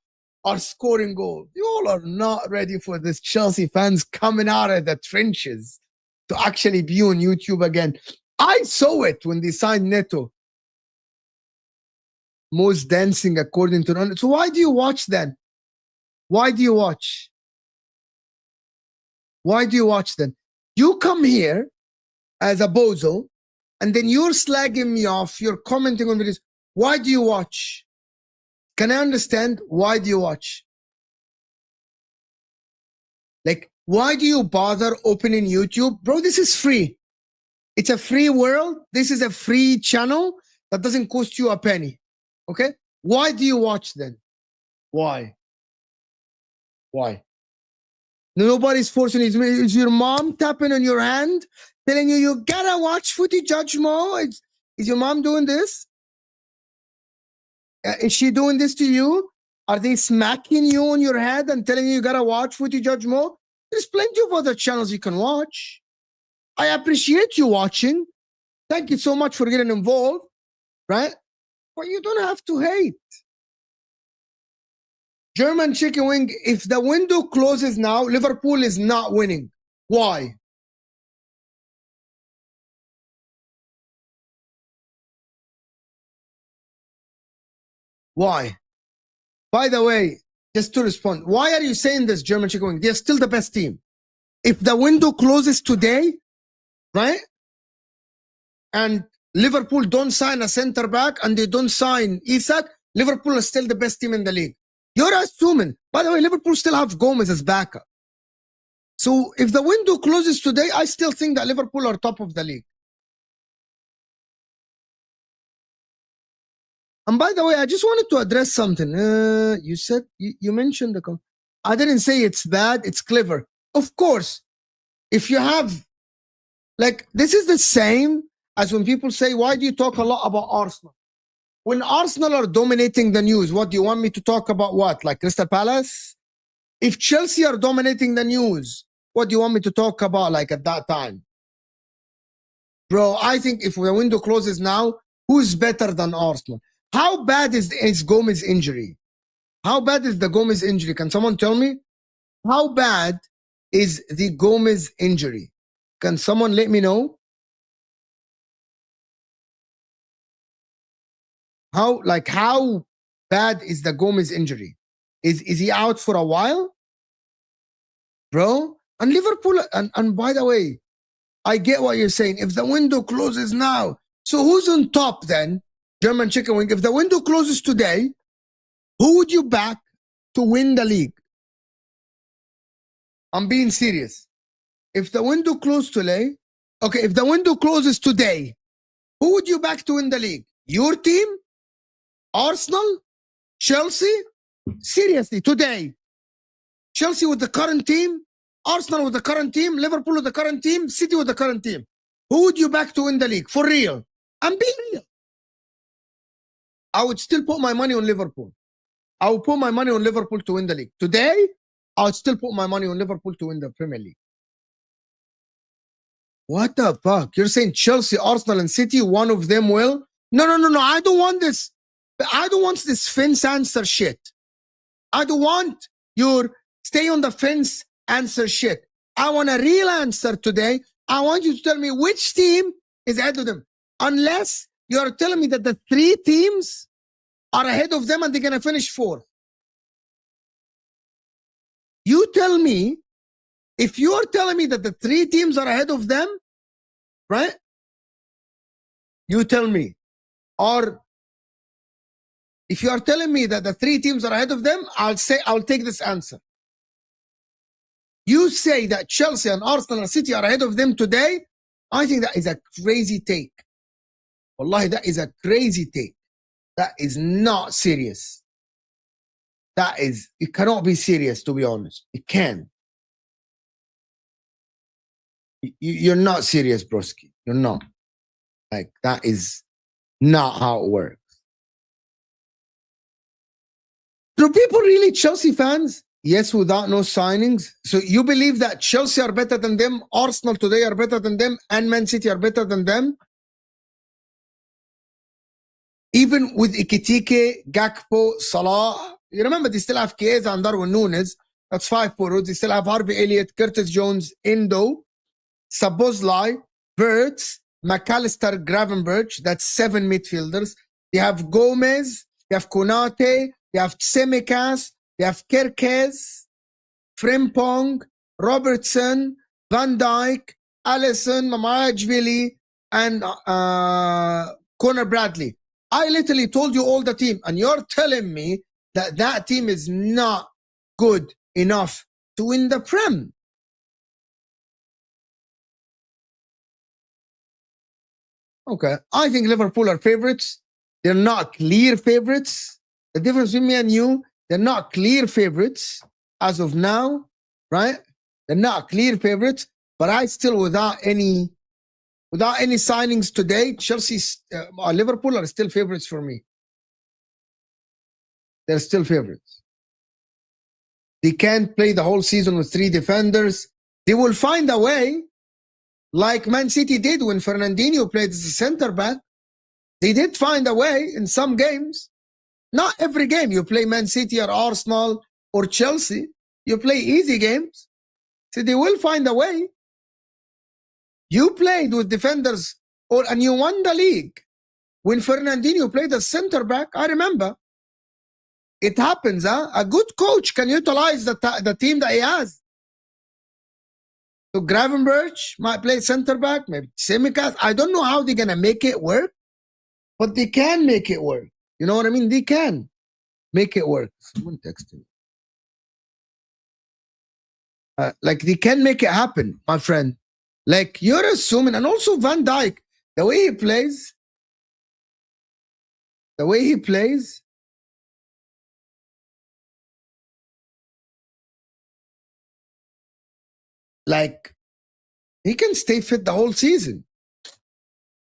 are scoring goals. You all are not ready for this Chelsea fans coming out of the trenches to actually be on YouTube again. I saw it when they signed Neto. Most dancing according to Ronaldo. So why do you watch then? Why do you watch? Why do you watch then? You come here as a bozo, and then you're slagging me off. You're commenting on videos. Why do you watch? Can I understand? Why do you watch? Like, why do you bother opening YouTube? Bro, this is free. It's a free world. This is a free channel that doesn't cost you a penny. Okay? Why do you watch then? Why? Why? Nobody's forcing you. Is your mom tapping on your hand, telling you gotta watch footy, Judge Mo? Is your mom doing this? Is she doing this to you? Are they smacking you on your head and telling you gotta watch footy, Judge Mo? There's plenty of other channels you can watch. I appreciate you watching. Thank you so much for getting involved, right? But you don't have to hate. German chicken wing, if the window closes now, Liverpool is not winning. Why? Why? By the way, just to respond, why are you saying this, German chicken wing? They're still the best team. If the window closes today, right? And Liverpool don't sign a center back and they don't sign Isak, Liverpool is still the best team in the league. You're assuming. By the way, Liverpool still have Gomez as backup. So if the window closes today, I still think that Liverpool are top of the league. And by the way, I just wanted to address something. You said, you mentioned the... I didn't say it's bad, it's clever. Of course, if you have... Like, this is the same as when people say, why do you talk a lot about Arsenal? When Arsenal are dominating the news, what do you want me to talk about? What, like Crystal Palace? If Chelsea are dominating the news, what do you want me to talk about like at that time? Bro, I think if the window closes now, who's better than Arsenal? How bad is Gomez injury? How bad is the Gomez injury? Can someone tell me? How bad is the Gomez injury? Can someone let me know? How bad is the Gomez injury? Is he out for a while? Bro, and Liverpool, and by the way, I get what you're saying. If the window closes now, so who's on top then? German chicken wing. If the window closes today, who would you back to win the league? I'm being serious. If the window closes today, okay, if the window closes today, who would you back to win the league? Your team? Arsenal? Chelsea? Seriously, today. Chelsea with the current team, Arsenal with the current team, Liverpool with the current team, City with the current team. Who would you back to win the league? For real. I'm being real. I would still put my money on Liverpool. I would put my money on Liverpool to win the league. Today, I would still put my money on Liverpool to win the Premier League. What the fuck? You're saying Chelsea, Arsenal, and City, one of them will? No. I don't want this. I don't want this fence answer shit. I don't want your stay on the fence answer shit. I want a real answer today. I want you to tell me which team is ahead of them. Unless you're telling me that the 3 teams are ahead of them and they're going to finish 4th. You tell me, if you're telling me that the 3 teams are ahead of them, right? You tell me. Or if you are telling me that the 3 teams are ahead of them, I'll take this answer. You say that Chelsea and Arsenal and City are ahead of them today, I think that is a crazy take. Wallahi, that is a crazy take. That is not serious. It cannot be serious, to be honest. It can't. You're not serious, broski. You're not. Like, that is not how it works. Do people really Chelsea fans? Yes, without no signings. So you believe that Chelsea are better than them, Arsenal today are better than them, and Man City are better than them? Even with Ikitike, Gakpo, Salah, you remember they still have Chiesa and Darwin Nunes. That's 5 forwards. They still have Harvey Elliott, Curtis Jones, Endo, Sabozlai, Wirtz, McAllister, Gravenberch. That's 7 midfielders. They have Gomez, they have Konate, they have Tsimikas, they have Kerkez, Frimpong, Robertson, Van Dijk, Allison, Mamajvili, and Conor Bradley. I literally told you all the team, and you're telling me that that team is not good enough to win the Prem. Okay, I think Liverpool are favorites. They're not clear favorites. The difference between me and you, they're not clear favorites as of now, right? They're not clear favorites, but I still, without any signings today, Chelsea, Liverpool are still favorites for me. They're still favorites. They can't play the whole season with 3 defenders. They will find a way, like Man City did when Fernandinho played as a center back. They did find a way in some games. Not every game you play Man City or Arsenal or Chelsea. You play easy games. So they will find a way. You played with defenders and you won the league. When Fernandinho played as center back, I remember. It happens, huh? A good coach can utilize the team that he has. So Gravenberch might play center back, maybe Tsimikas. I don't know how they're going to make it work, but they can make it work. You know what I mean? They can make it work. Someone texted me. Like, they can make it happen, my friend. Like, you're assuming, and also Van Dijk, the way he plays, like, he can stay fit the whole season.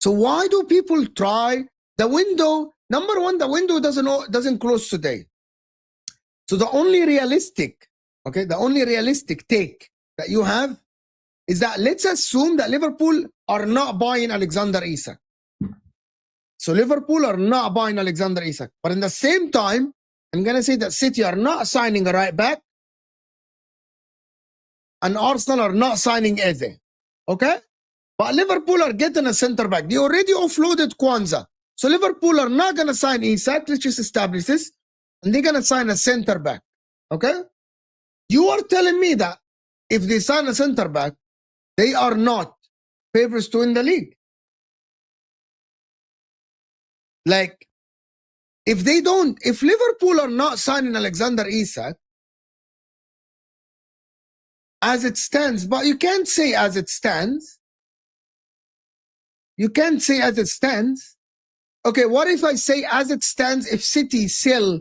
So why do people try? The window, number one, the window doesn't close today. So the only realistic take that you have is that let's assume that Liverpool are not buying Alexander Isak. So Liverpool are not buying Alexander Isak. But in the same time, I'm going to say that City are not signing a right back, and Arsenal are not signing Eze. Okay? But Liverpool are getting a center back. They already offloaded Kwanzaa. So Liverpool are not going to sign Isak. Let's just establish this. And they're going to sign a center back. Okay? You are telling me that if they sign a center back, they are not favorites to win the league. Like, if Liverpool are not signing Alexander Isak, as it stands, but you can't say as it stands. You can't say as it stands. Okay, what if I say as it stands if City sell?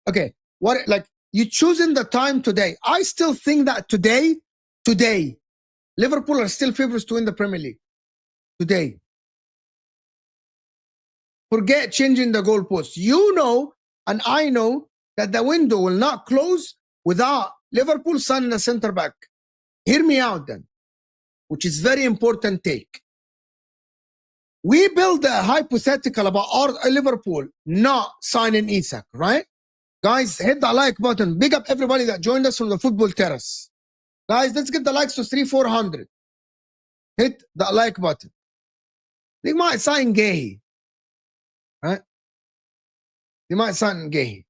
Okay, what, like, you choosing the time today. I still think that today, Liverpool are still favorites to win the Premier League. Today. Forget changing the goalposts. You know, and I know that the window will not close without Liverpool signing a center back. Hear me out then, which is very important take. We build a hypothetical about Liverpool not signing Isak, right? Guys, hit the like button. Big up everybody that joined us from the football terrace. Guys, let's get the likes to 300-400. Hit the like button. They might sign Gay, right? They might sign Gay,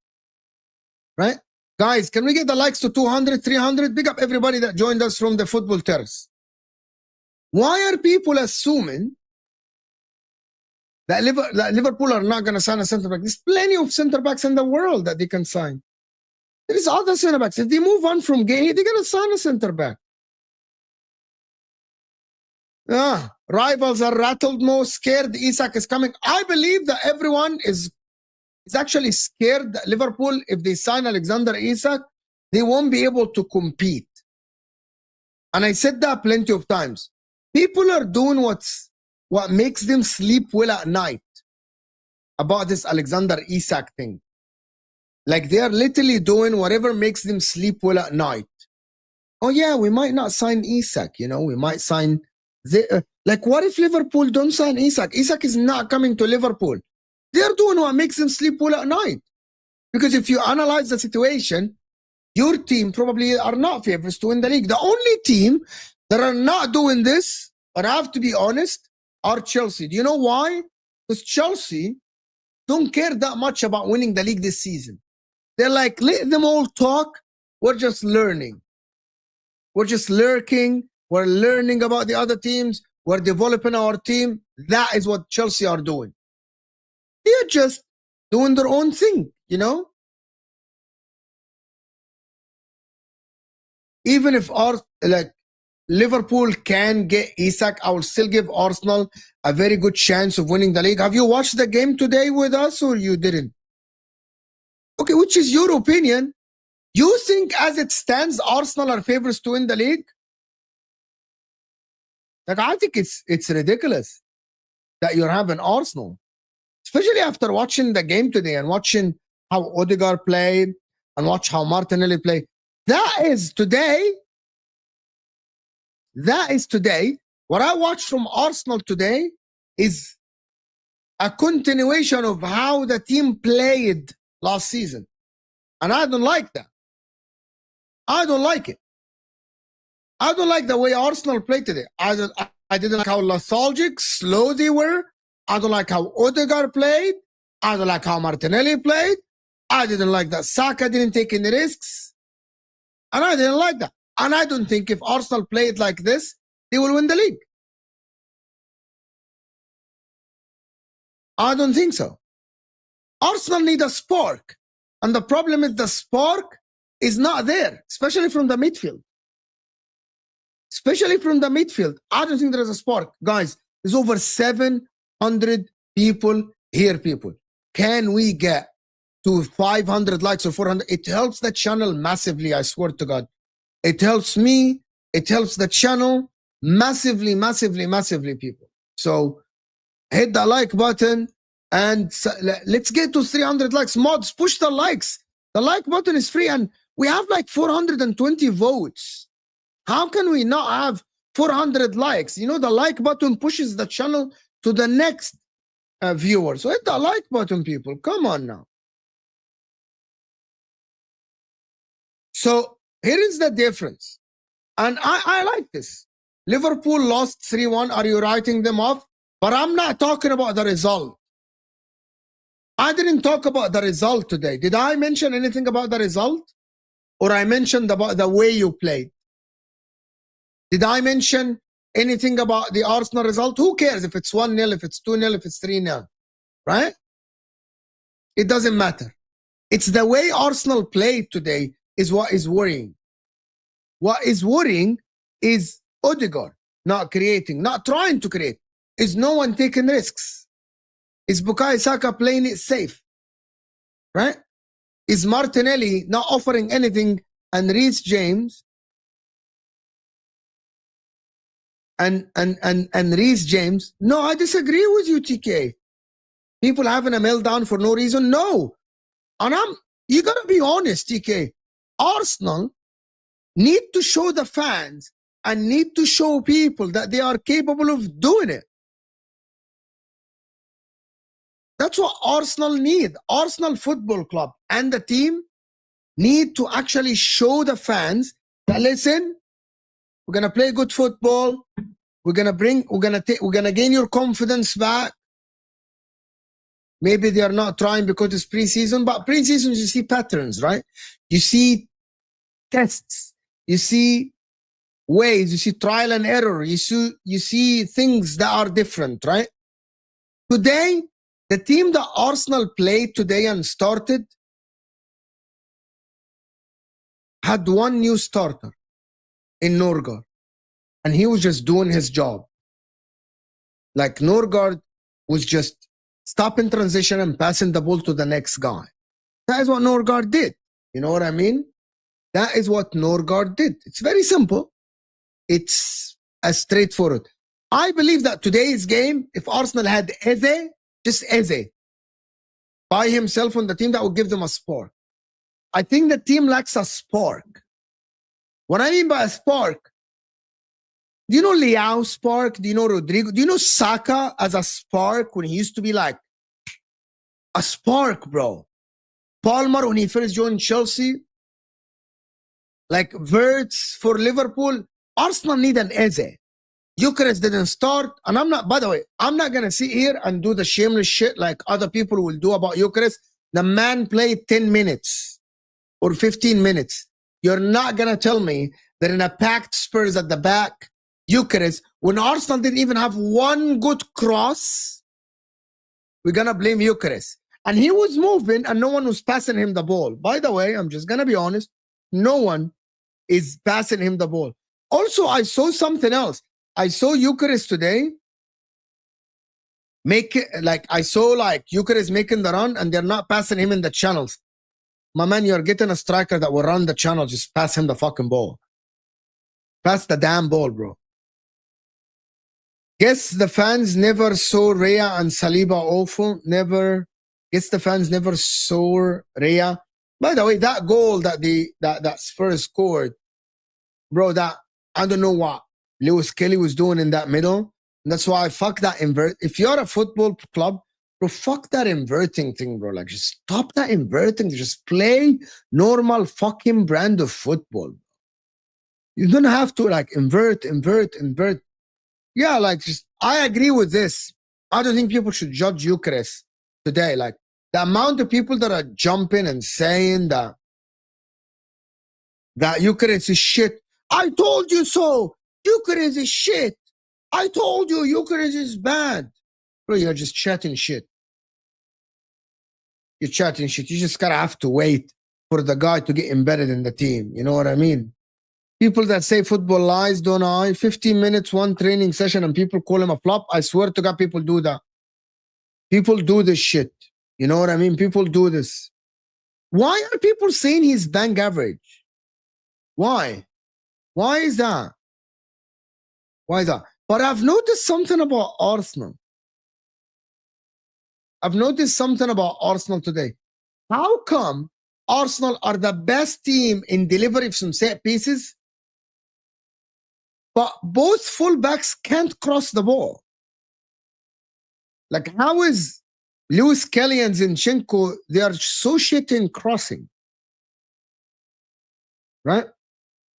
right? Guys, can we get the likes to 200, 300? Big up everybody that joined us from the football terrace. Why are people assuming that Liverpool are not going to sign a center back? There's plenty of center backs in the world that they can sign. There is other center backs. If they move on from Gay, they're going to sign a center back. Rivals are rattled, more scared. Isak is coming. I believe that everyone is actually scared that Liverpool, if they sign Alexander Isak, they won't be able to compete. And I said that plenty of times. People are doing what makes them sleep well at night about this Alexander Isak thing. Like, they are literally doing whatever makes them sleep well at night. Oh yeah, we might not sign Isak, you know, we might sign like, what if Liverpool don't sign Isak? Isak is not coming to Liverpool. They're doing what makes them sleep well at night. Because if you analyze the situation, your team probably are not favorites to win the league. The only team that are not doing this, but I have to be honest, are Chelsea. Do you know why? Because Chelsea don't care that much about winning the league this season. They're like, let them all talk. We're just learning. We're just lurking. We're learning about the other teams. We're developing our team. That is what Chelsea are doing. They're just doing their own thing, you know? Even if Liverpool can get Isak, I will still give Arsenal a very good chance of winning the league. Have you watched the game today with us or you didn't? Okay, which is your opinion? You think as it stands, Arsenal are favorites to win the league? Like, I think it's ridiculous that you're having Arsenal, especially after watching the game today and watching how Odegaard played and watch how Martinelli played. That is today. What I watched from Arsenal today is a continuation of how the team played last season. And I don't like that. I don't like it. I don't like the way Arsenal played today. I didn't like how lethargic, slow they were. I don't like how Odegaard played. I don't like how Martinelli played. I didn't like that Saka didn't take any risks. And I didn't like that. And I don't think if Arsenal played like this, they will win the league. I don't think so. Arsenal need a spark. And the problem is the spark is not there, especially from the midfield. I don't think there is a spark. Guys, there's over 700 people here, people. Can we get to 500 likes or 400? It helps the channel massively, I swear to God. It helps me. It helps the channel massively, people. So hit the like button and let's get to 300 likes. Mods, push the likes. The like button is free and we have like 420 votes. How can we not have 400 likes? You know, the like button pushes the channel to the next viewer. So hit the like button, people. Come on now. So here is the difference. And I like this. Liverpool lost 3-1. Are you writing them off? But I'm not talking about the result. I didn't talk about the result today. Did I mention anything about the result? Or I mentioned about the way you played? Did I mention anything about the Arsenal result? Who cares if it's 1-0, if it's 2-0, if it's 3-0, right? It doesn't matter. It's the way Arsenal played today is what is worrying. What is worrying is Odegaard not creating, not trying to create. Is no one taking risks? Is Bukayo Saka playing it safe? Right? Is Martinelli not offering anything and Reece James and Reece James? No, I disagree with you, TK. People having a meltdown for no reason? No. And you gotta be honest, TK. Arsenal need to show the fans and need to show people that they are capable of doing it. That's what Arsenal need. Arsenal Football Club and the team need to actually show the fans that, listen, we're gonna play good football. We're gonna gain your confidence back. Maybe they are not trying because it's preseason, but preseason you see patterns, right? You see tests, you see ways, you see trial and error, you see things that are different, right? Today, the team that Arsenal played today and started had one new starter in Norgard, and he was just doing his job. Like Norgard was just stopping transition and passing the ball to the next guy. That is what Norgard did. You know what I mean? That is what Norgard did. It's very simple. It's as straightforward. I believe that today's game, if Arsenal had Eze, just Eze, by himself on the team, that would give them a spark. I think the team lacks a spark. What I mean by a spark, do you know Leao's spark? Do you know Rodrigo? Do you know Saka as a spark when he used to be like a spark, bro. Palmer, when he first joined Chelsea, like Wirtz for Liverpool, Arsenal need an Eze. Eucharist didn't start, and I'm not, by the way, I'm not going to sit here and do the shameless shit like other people will do about Eucharist. The man played 10 minutes or 15 minutes. You're not going to tell me that in a packed Spurs at the back, Eucharist, when Arsenal didn't even have one good cross, we're going to blame Eucharist. And he was moving and no one was passing him the ball. By the way, I'm just going to be honest, no one is passing him the ball. Also, I saw something else. I saw Eucharist today make it, like I saw like Eucharist making the run and they're not passing him in the channels. My man, you're getting a striker that will run the channel. Just pass him the fucking ball. Pass the damn ball, bro. Guess the fans never saw Rhea and Saliba awful. Never. Guess the fans never saw Rhea. By the way, that goal that that Spurs scored, bro, that I don't know what Lewis Kelly was doing in that middle. And that's why I fuck that invert. If you're a football club, bro, fuck that inverting thing, bro. Like, just stop that inverting. Just play normal fucking brand of football. You don't have to like invert. Yeah, like just I agree with this. I don't think people should judge Eucharist today. Like the amount of people that are jumping and saying that Eucharist is shit. I told you so. Eucharist is shit. I told you Eucharist is bad. Bro, you're just chatting shit. You're chatting shit. You just gotta have to wait for the guy to get embedded in the team. You know what I mean? People that say football lies, don't I? 15 minutes, one training session, and people call him a flop. I swear to God, people do that. People do this shit. You know what I mean? People do this. Why are people saying he's bank average? Why? Why is that? Why is that? But I've noticed something about Arsenal. I've noticed something about Arsenal today. How come Arsenal are the best team in delivery of some set pieces, but both fullbacks can't cross the ball? Like, how is Lewis Kelly and Zinchenko, they are so shit in crossing, right?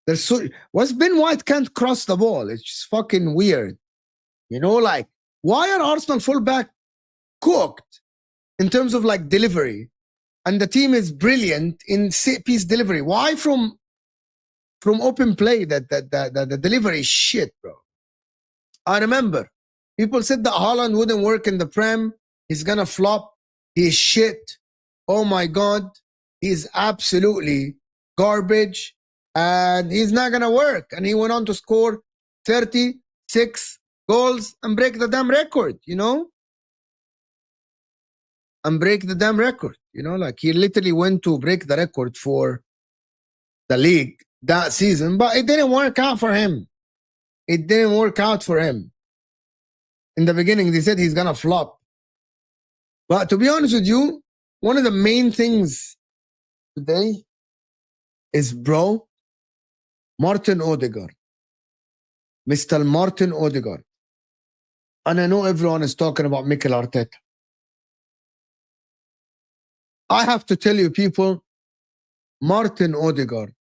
They're so, what's Ben White can't cross the ball? It's just fucking weird. You know, like, why are Arsenal fullback cooked in terms of like delivery? And the team is brilliant in set piece delivery. Why from open play that the delivery is shit, bro? I remember people said that Haaland wouldn't work in the Prem. He's gonna flop. He's shit. Oh my God, he's absolutely garbage, and he's not gonna work. And he went on to score 36 goals and break the damn record. You know, and break the damn record. You know, like he literally went to break the record for the league that season, but it didn't work out for him. It didn't work out for him. In the beginning, they said he's gonna flop. But to be honest with you, one of the main things today is, bro, Martin Odegaard. Mr. Martin Odegaard. And I know everyone is talking about Mikel Arteta. I have to tell you, people, Martin Odegaard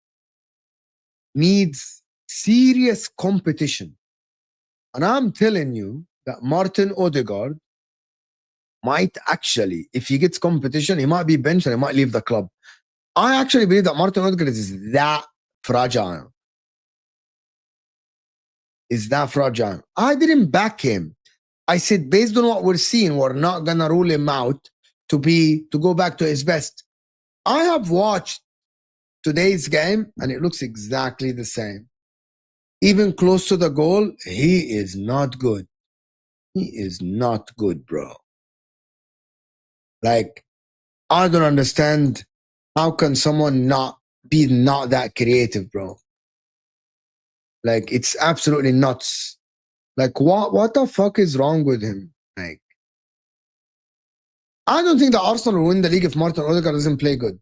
needs serious competition. And I'm telling you that Martin Odegaard might actually, if he gets competition, he might be benched and he might leave the club. I actually believe that Martin Odegaard is that fragile. Is that fragile. I didn't back him. I said, based on what we're seeing, we're not going to rule him out to go back to his best. I have watched today's game and it looks exactly the same. Even close to the goal, he is not good. He is not good, bro. Like, I don't understand how can someone not that creative, bro. Like, it's absolutely nuts. Like, what the fuck is wrong with him? Like, I don't think that Arsenal will win the league if Martin Odegaard doesn't play good.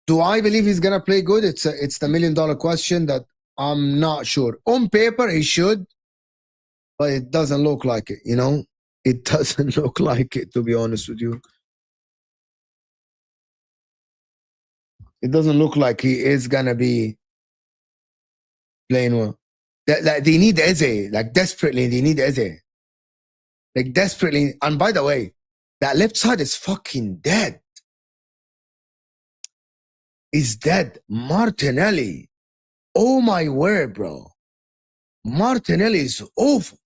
Do I believe he's gonna play good? It's the $1 million question that I'm not sure. On paper, he should, but it doesn't look like it, you know? It doesn't look like it, to be honest with you. It doesn't look like he is gonna be playing well. They need Eze, like desperately. They need Eze, like desperately. And by the way, that left side is fucking dead. Is dead. Martinelli. Oh my word, bro. Martinelli is awful.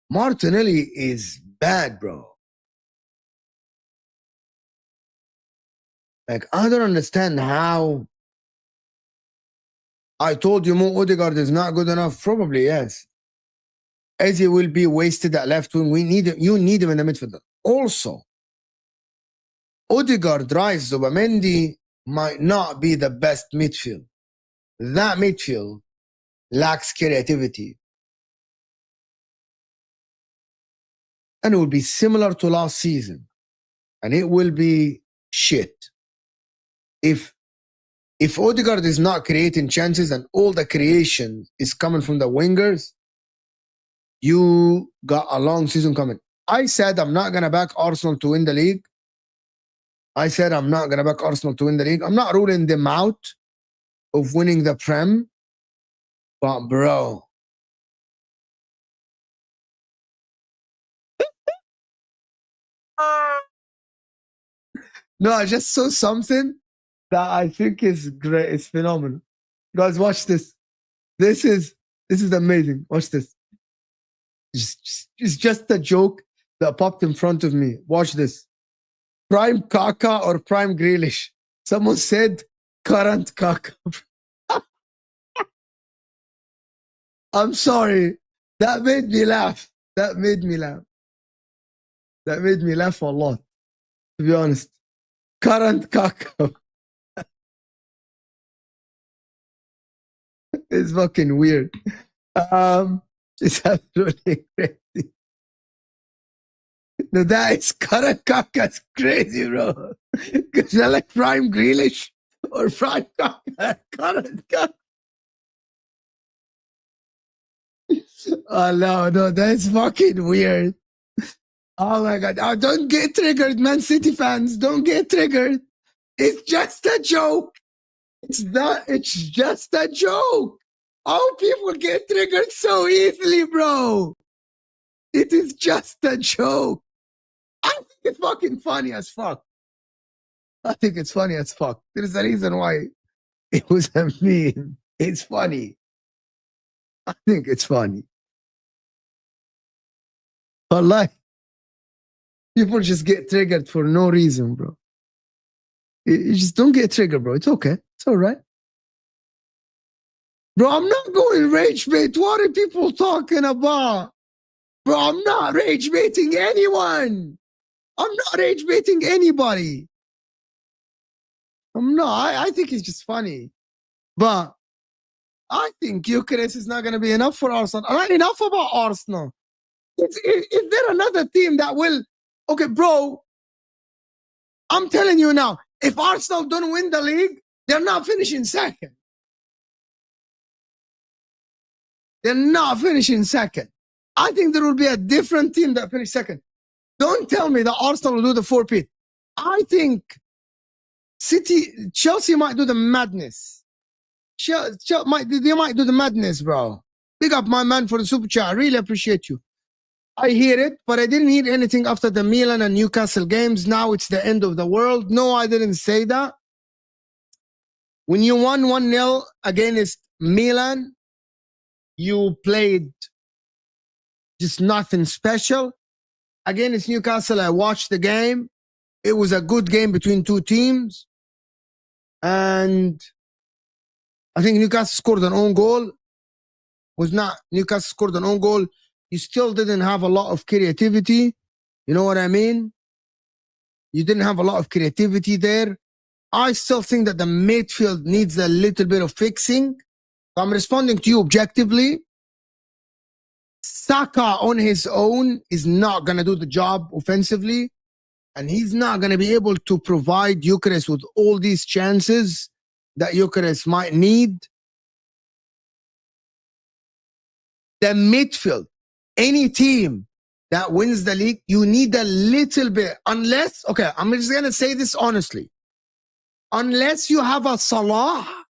Martinelli is bad, bro. Like, I don't understand how. I told you Mo Odegaard is not good enough. Probably, yes. Eze will be wasted at left wing. We need him. You need him in the midfield. Also, Odegaard, Rice, Zubamendi might not be the best midfield. That midfield lacks creativity. And it will be similar to last season. And it will be shit. If Odegaard is not creating chances and all the creation is coming from the wingers, you got a long season coming. I said I'm not going to back Arsenal to win the league. I'm not ruling them out of winning the Prem. But, bro. No, I just saw something that I think is great. It's phenomenal. Guys, watch this. This is amazing. Watch this. It's just a joke that popped in front of me. Watch this. Prime Kaka or Prime Grealish? Someone said current Kaka. I'm sorry. That made me laugh. That made me laugh a lot, to be honest. Current Kaka. It's fucking weird. It's absolutely crazy. No, that is current Kaka's crazy, bro. Because I like Prime Grealish or Prime Kaka. Current Kaka. Oh, no, that's fucking weird. Oh my God. Oh, don't get triggered, Man City fans. Don't get triggered. It's just a joke. It's just a joke. Oh, people get triggered so easily, bro. It is just a joke. I think it's fucking funny as fuck. There's a reason why it was a meme. It's funny. I think it's funny. But like, people just get triggered for no reason, bro. You just don't get triggered, bro. It's okay. It's all right. Bro, I'm not going rage bait. What are people talking about? Bro, I'm not rage baiting anyone. I'm not rage baiting anybody. I'm not. I think it's just funny. But I think Eucharist is not going to be enough for Arsenal. Not enough about Arsenal. Is there another team that will... Okay, bro, I'm telling you now, if Arsenal don't win the league, they're not finishing second. They're not finishing second. I think there will be a different team that finish second. Don't tell me that Arsenal will do the 4-peat. I think Chelsea might do the madness. They might do the madness, bro. Big up my man for the super chat. I really appreciate you. I hear it, but I didn't hear anything after the Milan and Newcastle games. Now it's the end of the world. No, I didn't say that. When you won 1-0 against Milan, you played just nothing special. Against Newcastle, I watched the game. It was a good game between two teams. And I think Newcastle scored an own goal. Newcastle scored an own goal. You still didn't have a lot of creativity. You know what I mean? You didn't have a lot of creativity there. I still think that the midfield needs a little bit of fixing. I'm responding to you objectively. Saka on his own is not going to do the job offensively. And he's not going to be able to provide Eucharist with all these chances that Eucharist might need. The midfield, any team that wins the league, you need a little bit. Unless, okay, I'm just going to say this honestly. Unless you have a Salah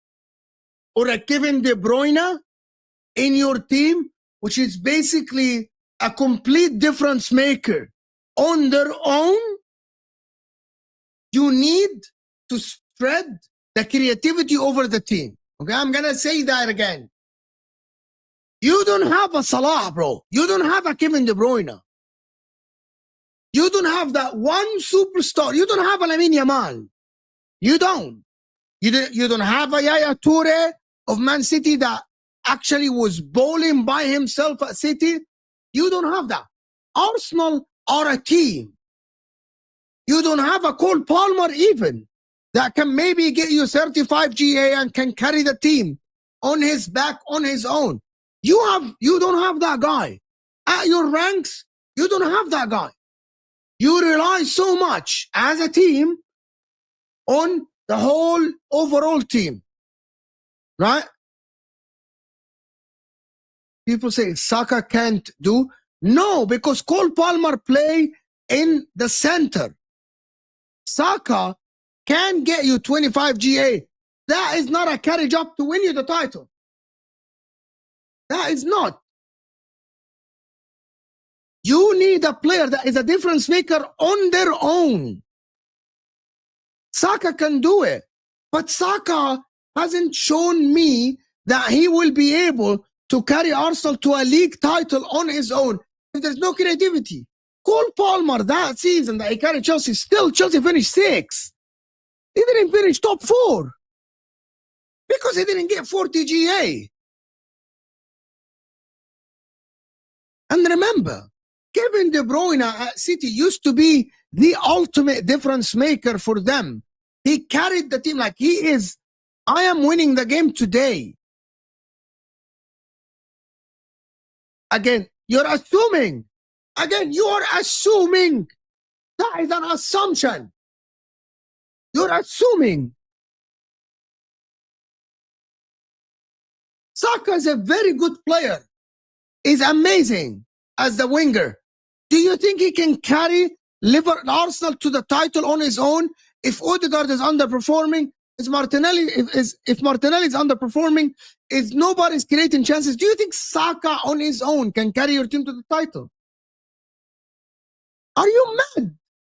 or a Kevin De Bruyne in your team, which is basically a complete difference maker on their own, you need to spread the creativity over the team. Okay, I'm going to say that again. You don't have a Salah, bro. You don't have a Kevin De Bruyne. You don't have that one superstar. You don't have a Lamine Yamal. You don't. You don't have a Yaya Toure of Man City that actually was bowling by himself at City. You don't have that. Arsenal are a team. You don't have a Cole Palmer even that can maybe get you 35 GA and can carry the team on his back on his own. You don't have that guy. At your ranks, you don't have that guy. You rely so much as a team on the whole overall team, right? People say Saka can't do. No, because Cole Palmer play in the center. Saka can get you 25 GA. That is not a carry job to win you the title. That is not. You need a player that is a difference maker on their own. Saka can do it. But Saka hasn't shown me that he will be able to carry Arsenal to a league title on his own if there's no creativity. Cole Palmer, that season that he carried Chelsea, still Chelsea finished 6th. He didn't finish top 4 because he didn't get 40 GA. And remember, Kevin De Bruyne at City used to be the ultimate difference maker for them. He carried the team like he is. I am winning the game today. Again, you're assuming. Again, you are assuming. That is an assumption. You're assuming. Saka is a very good player. He's amazing as the winger. Do you think he can carry Arsenal to the title on his own? If Odegaard is underperforming, if Martinelli is underperforming, if nobody's creating chances, do you think Saka on his own can carry your team to the title? Are you mad?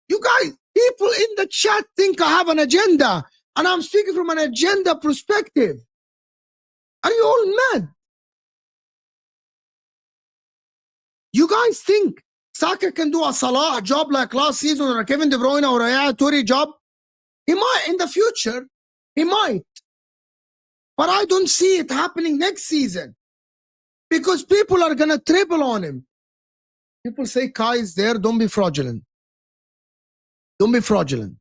You guys, people in the chat think I have an agenda, and I'm speaking from an agenda perspective. Are you all mad? You guys think Saka can do a Salah job like last season, or a Kevin De Bruyne or a Yaya Toure job? He might in the future. He might. But I don't see it happening next season because people are going to triple on him. People say Kai is there. Don't be fraudulent. Don't be fraudulent.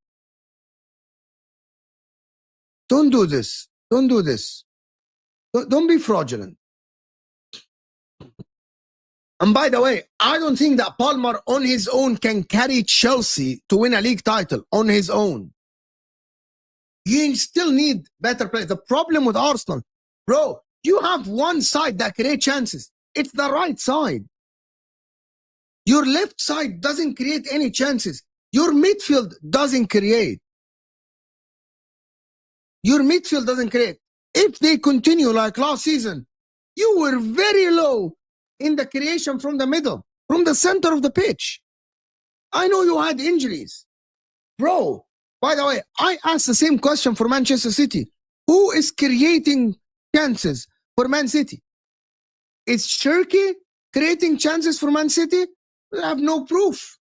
Don't do this. Don't do this. Don't be fraudulent. And by the way, I don't think that Palmer on his own can carry Chelsea to win a league title on his own. You still need better players. The problem with Arsenal, bro, you have one side that creates chances. It's the right side. Your left side doesn't create any chances. Your midfield doesn't create. Your midfield doesn't create. If they continue like last season, you were very low in the creation from the middle, from the center of the pitch. I know you had injuries. Bro, by the way, I asked the same question for Manchester City. Who is creating chances for Man City? Is Shirky creating chances for Man City? I have no proof.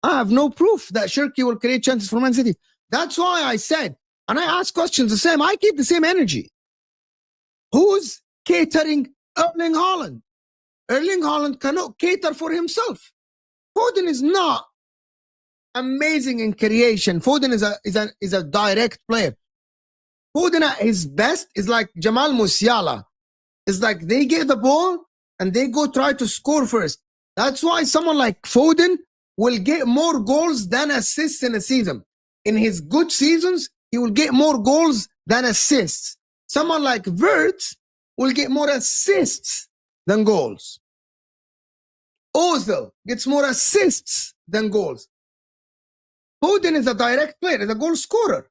I have no proof that Shirky will create chances for Man City. That's why I said, and I ask questions the same. I keep the same energy. Who's catering Erling Haaland? Erling Haaland cannot cater for himself. Foden is not amazing in creation. Foden is a direct player. Foden at his best is like Jamal Musiala. It's like they get the ball and they go try to score first. That's why someone like Foden will get more goals than assists in a season. In his good seasons, he will get more goals than assists. Someone like Wirtz will get more assists than goals. Ozil gets more assists than goals. Foden is a direct player, is a goal scorer.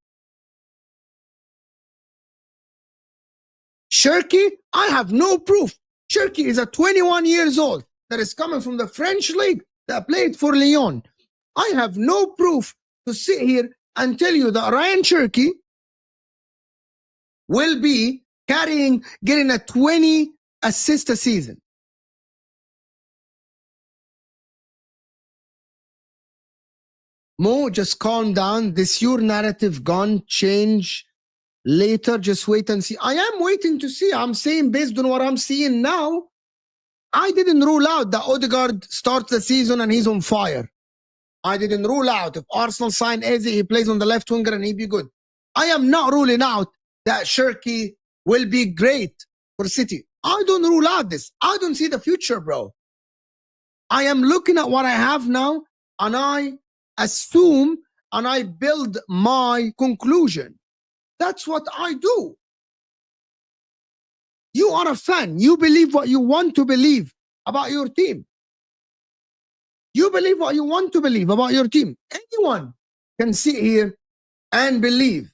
Cherki, I have no proof. Cherki is a 21 years old that is coming from the French league that played for Lyon. I have no proof to sit here and tell you that Ryan Cherki will be getting a 20 assist a season. Mo, just calm down. This your narrative gone, change later. Just wait and see. I am waiting to see. I'm saying based on what I'm seeing now, I didn't rule out that Odegaard starts the season and he's on fire. I didn't rule out if Arsenal sign Eze, he plays on the left winger and he'd be good. I am not ruling out that Cherki will be great for City. I don't rule out this. I don't see the future, bro. I am looking at what I have now and I assume and I build my conclusion. That's what I do. You are a fan. You believe what you want to believe about your team. You believe what you want to believe about your team. Anyone can sit here and believe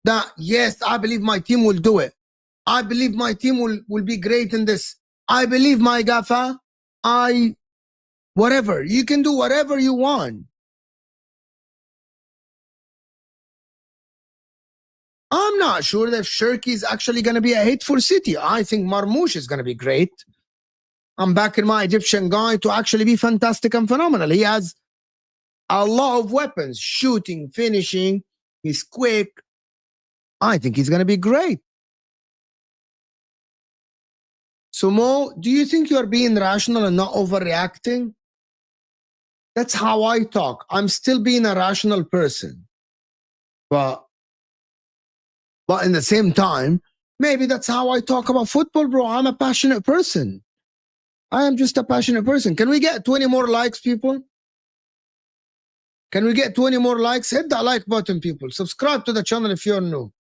that, yes, I believe my team will do it. I believe my team will be great in this. I believe my Gaffa. Whatever. You can do whatever you want. I'm not sure that Cherki is actually going to be a hit for City. I think Marmoush is going to be great. I'm backing my Egyptian guy to actually be fantastic and phenomenal. He has a lot of weapons, shooting, finishing. He's quick. I think he's going to be great. So, Mo, do you think you're being rational and not overreacting? That's how I talk. I'm still being a rational person. But in the same time, maybe that's how I talk about football, bro. I'm a passionate person. I am just a passionate person. Can we get 20 more likes, people? Can we get 20 more likes? Hit that like button, people. Subscribe to the channel if you're new.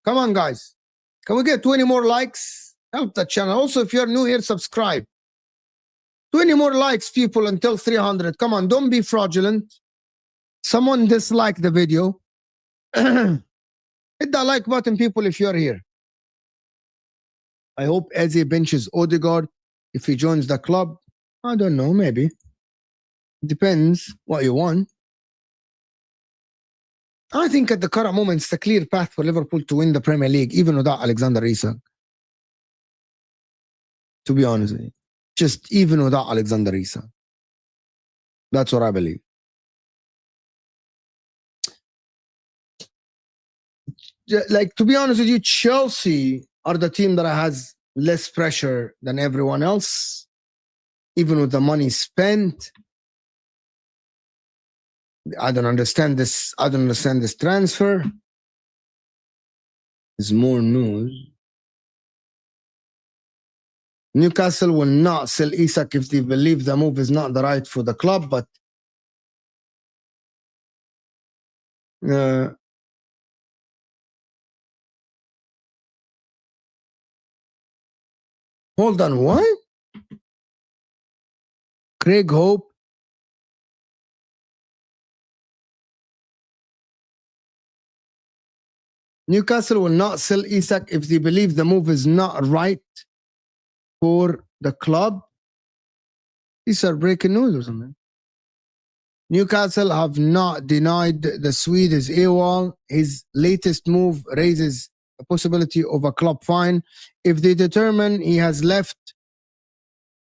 Come on, guys. Can we get 20 more likes? Help the channel. Also, if you're new here, subscribe. 20 more likes, people, until 300. Come on, don't be fraudulent. Someone dislike the video. Hit that like button, people, if you're here. I hope Eze benches Odegaard if he joins the club. I don't know, maybe. Depends what you want. I think at the current moment, it's a clear path for Liverpool to win the Premier League, even without Alexander Isak. To be honest with you. Just even without Alexander Isak. That's what I believe. Like, to be honest with you, Chelsea are the team that has less pressure than everyone else, even with the money spent. I don't understand this. I don't understand this transfer. There's more news. Newcastle will not sell Isak if they believe the move is not the right for the club, but hold on, what? Craig Hope. Newcastle will not sell Isak if they believe the move is not right for the club. These are breaking news or something. Newcastle have not denied the Swede is AWOL. His latest move raises a possibility of a club fine if they determine he has left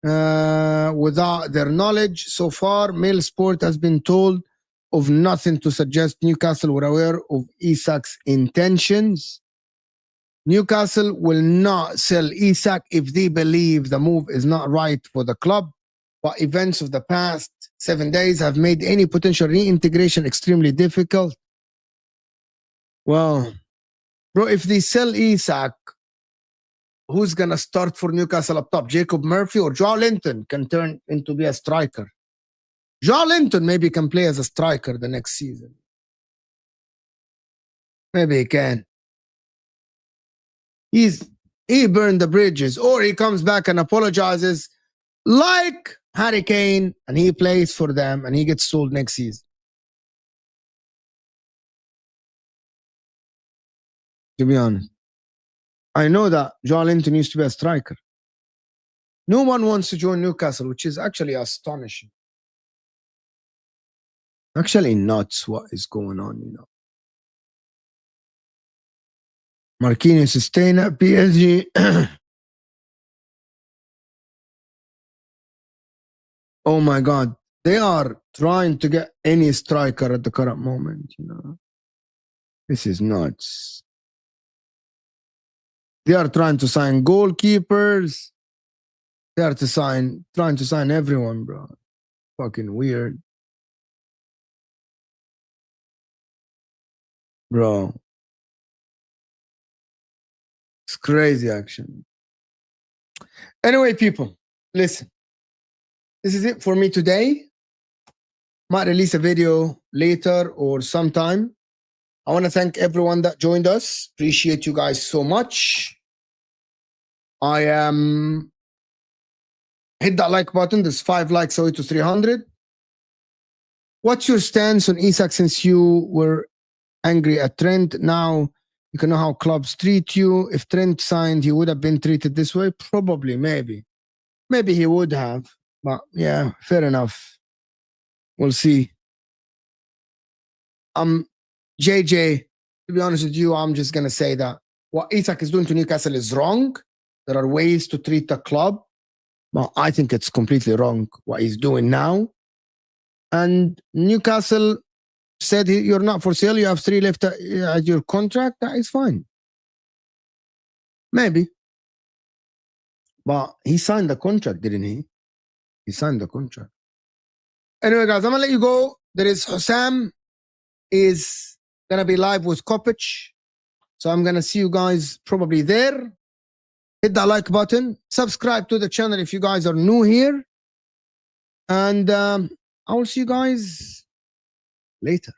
without their knowledge. So far, Mail Sport has been told of nothing to suggest Newcastle were aware of Isak's intentions. Newcastle will not sell Isak if they believe the move is not right for the club, but events of the past 7 days have made any potential reintegration extremely difficult. Well, bro, if they sell Isak, who's going to start for Newcastle up top? Jacob Murphy or Joao Linton can turn into be a striker. Joao Linton maybe can play as a striker the next season. Maybe he can. He burned the bridges, or he comes back and apologizes like Harry Kane, and he plays for them and he gets sold next season. To be honest, I know that Joe Linton used to be a striker. No one wants to join Newcastle, which is actually astonishing. Actually nuts what is going on, you know. Marquinhos is staying at PSG. Oh my God. They are trying to get any striker at the current moment, you know. This is nuts. They are trying to sign goalkeepers. They are trying to sign everyone, bro. Fucking weird. Bro. It's crazy, actually. Anyway, people, listen. This is it for me today. Might release a video later or sometime. I want to thank everyone that joined us. Appreciate you guys so much. I am hit that like button. There's 5 likes away to 300. What's your stance on Isak since you were angry at Trent? Now you can know how clubs treat you. If Trent signed, he would have been treated this way? Probably, maybe. Maybe he would have. But yeah, fair enough. We'll see. JJ, to be honest with you, I'm just going to say that what Isak is doing to Newcastle is wrong. There are ways to treat the club, but I think it's completely wrong what he's doing now. And Newcastle said you're not for sale. You have 3 left at your contract. That is fine. Maybe. But he signed the contract, didn't he? He signed the contract. Anyway, guys, I'm going to let you go. There is Hussam is going to be live with Kopich. So I'm going to see you guys probably there. Hit that like button. Subscribe to the channel if you guys are new here. And I will see you guys later.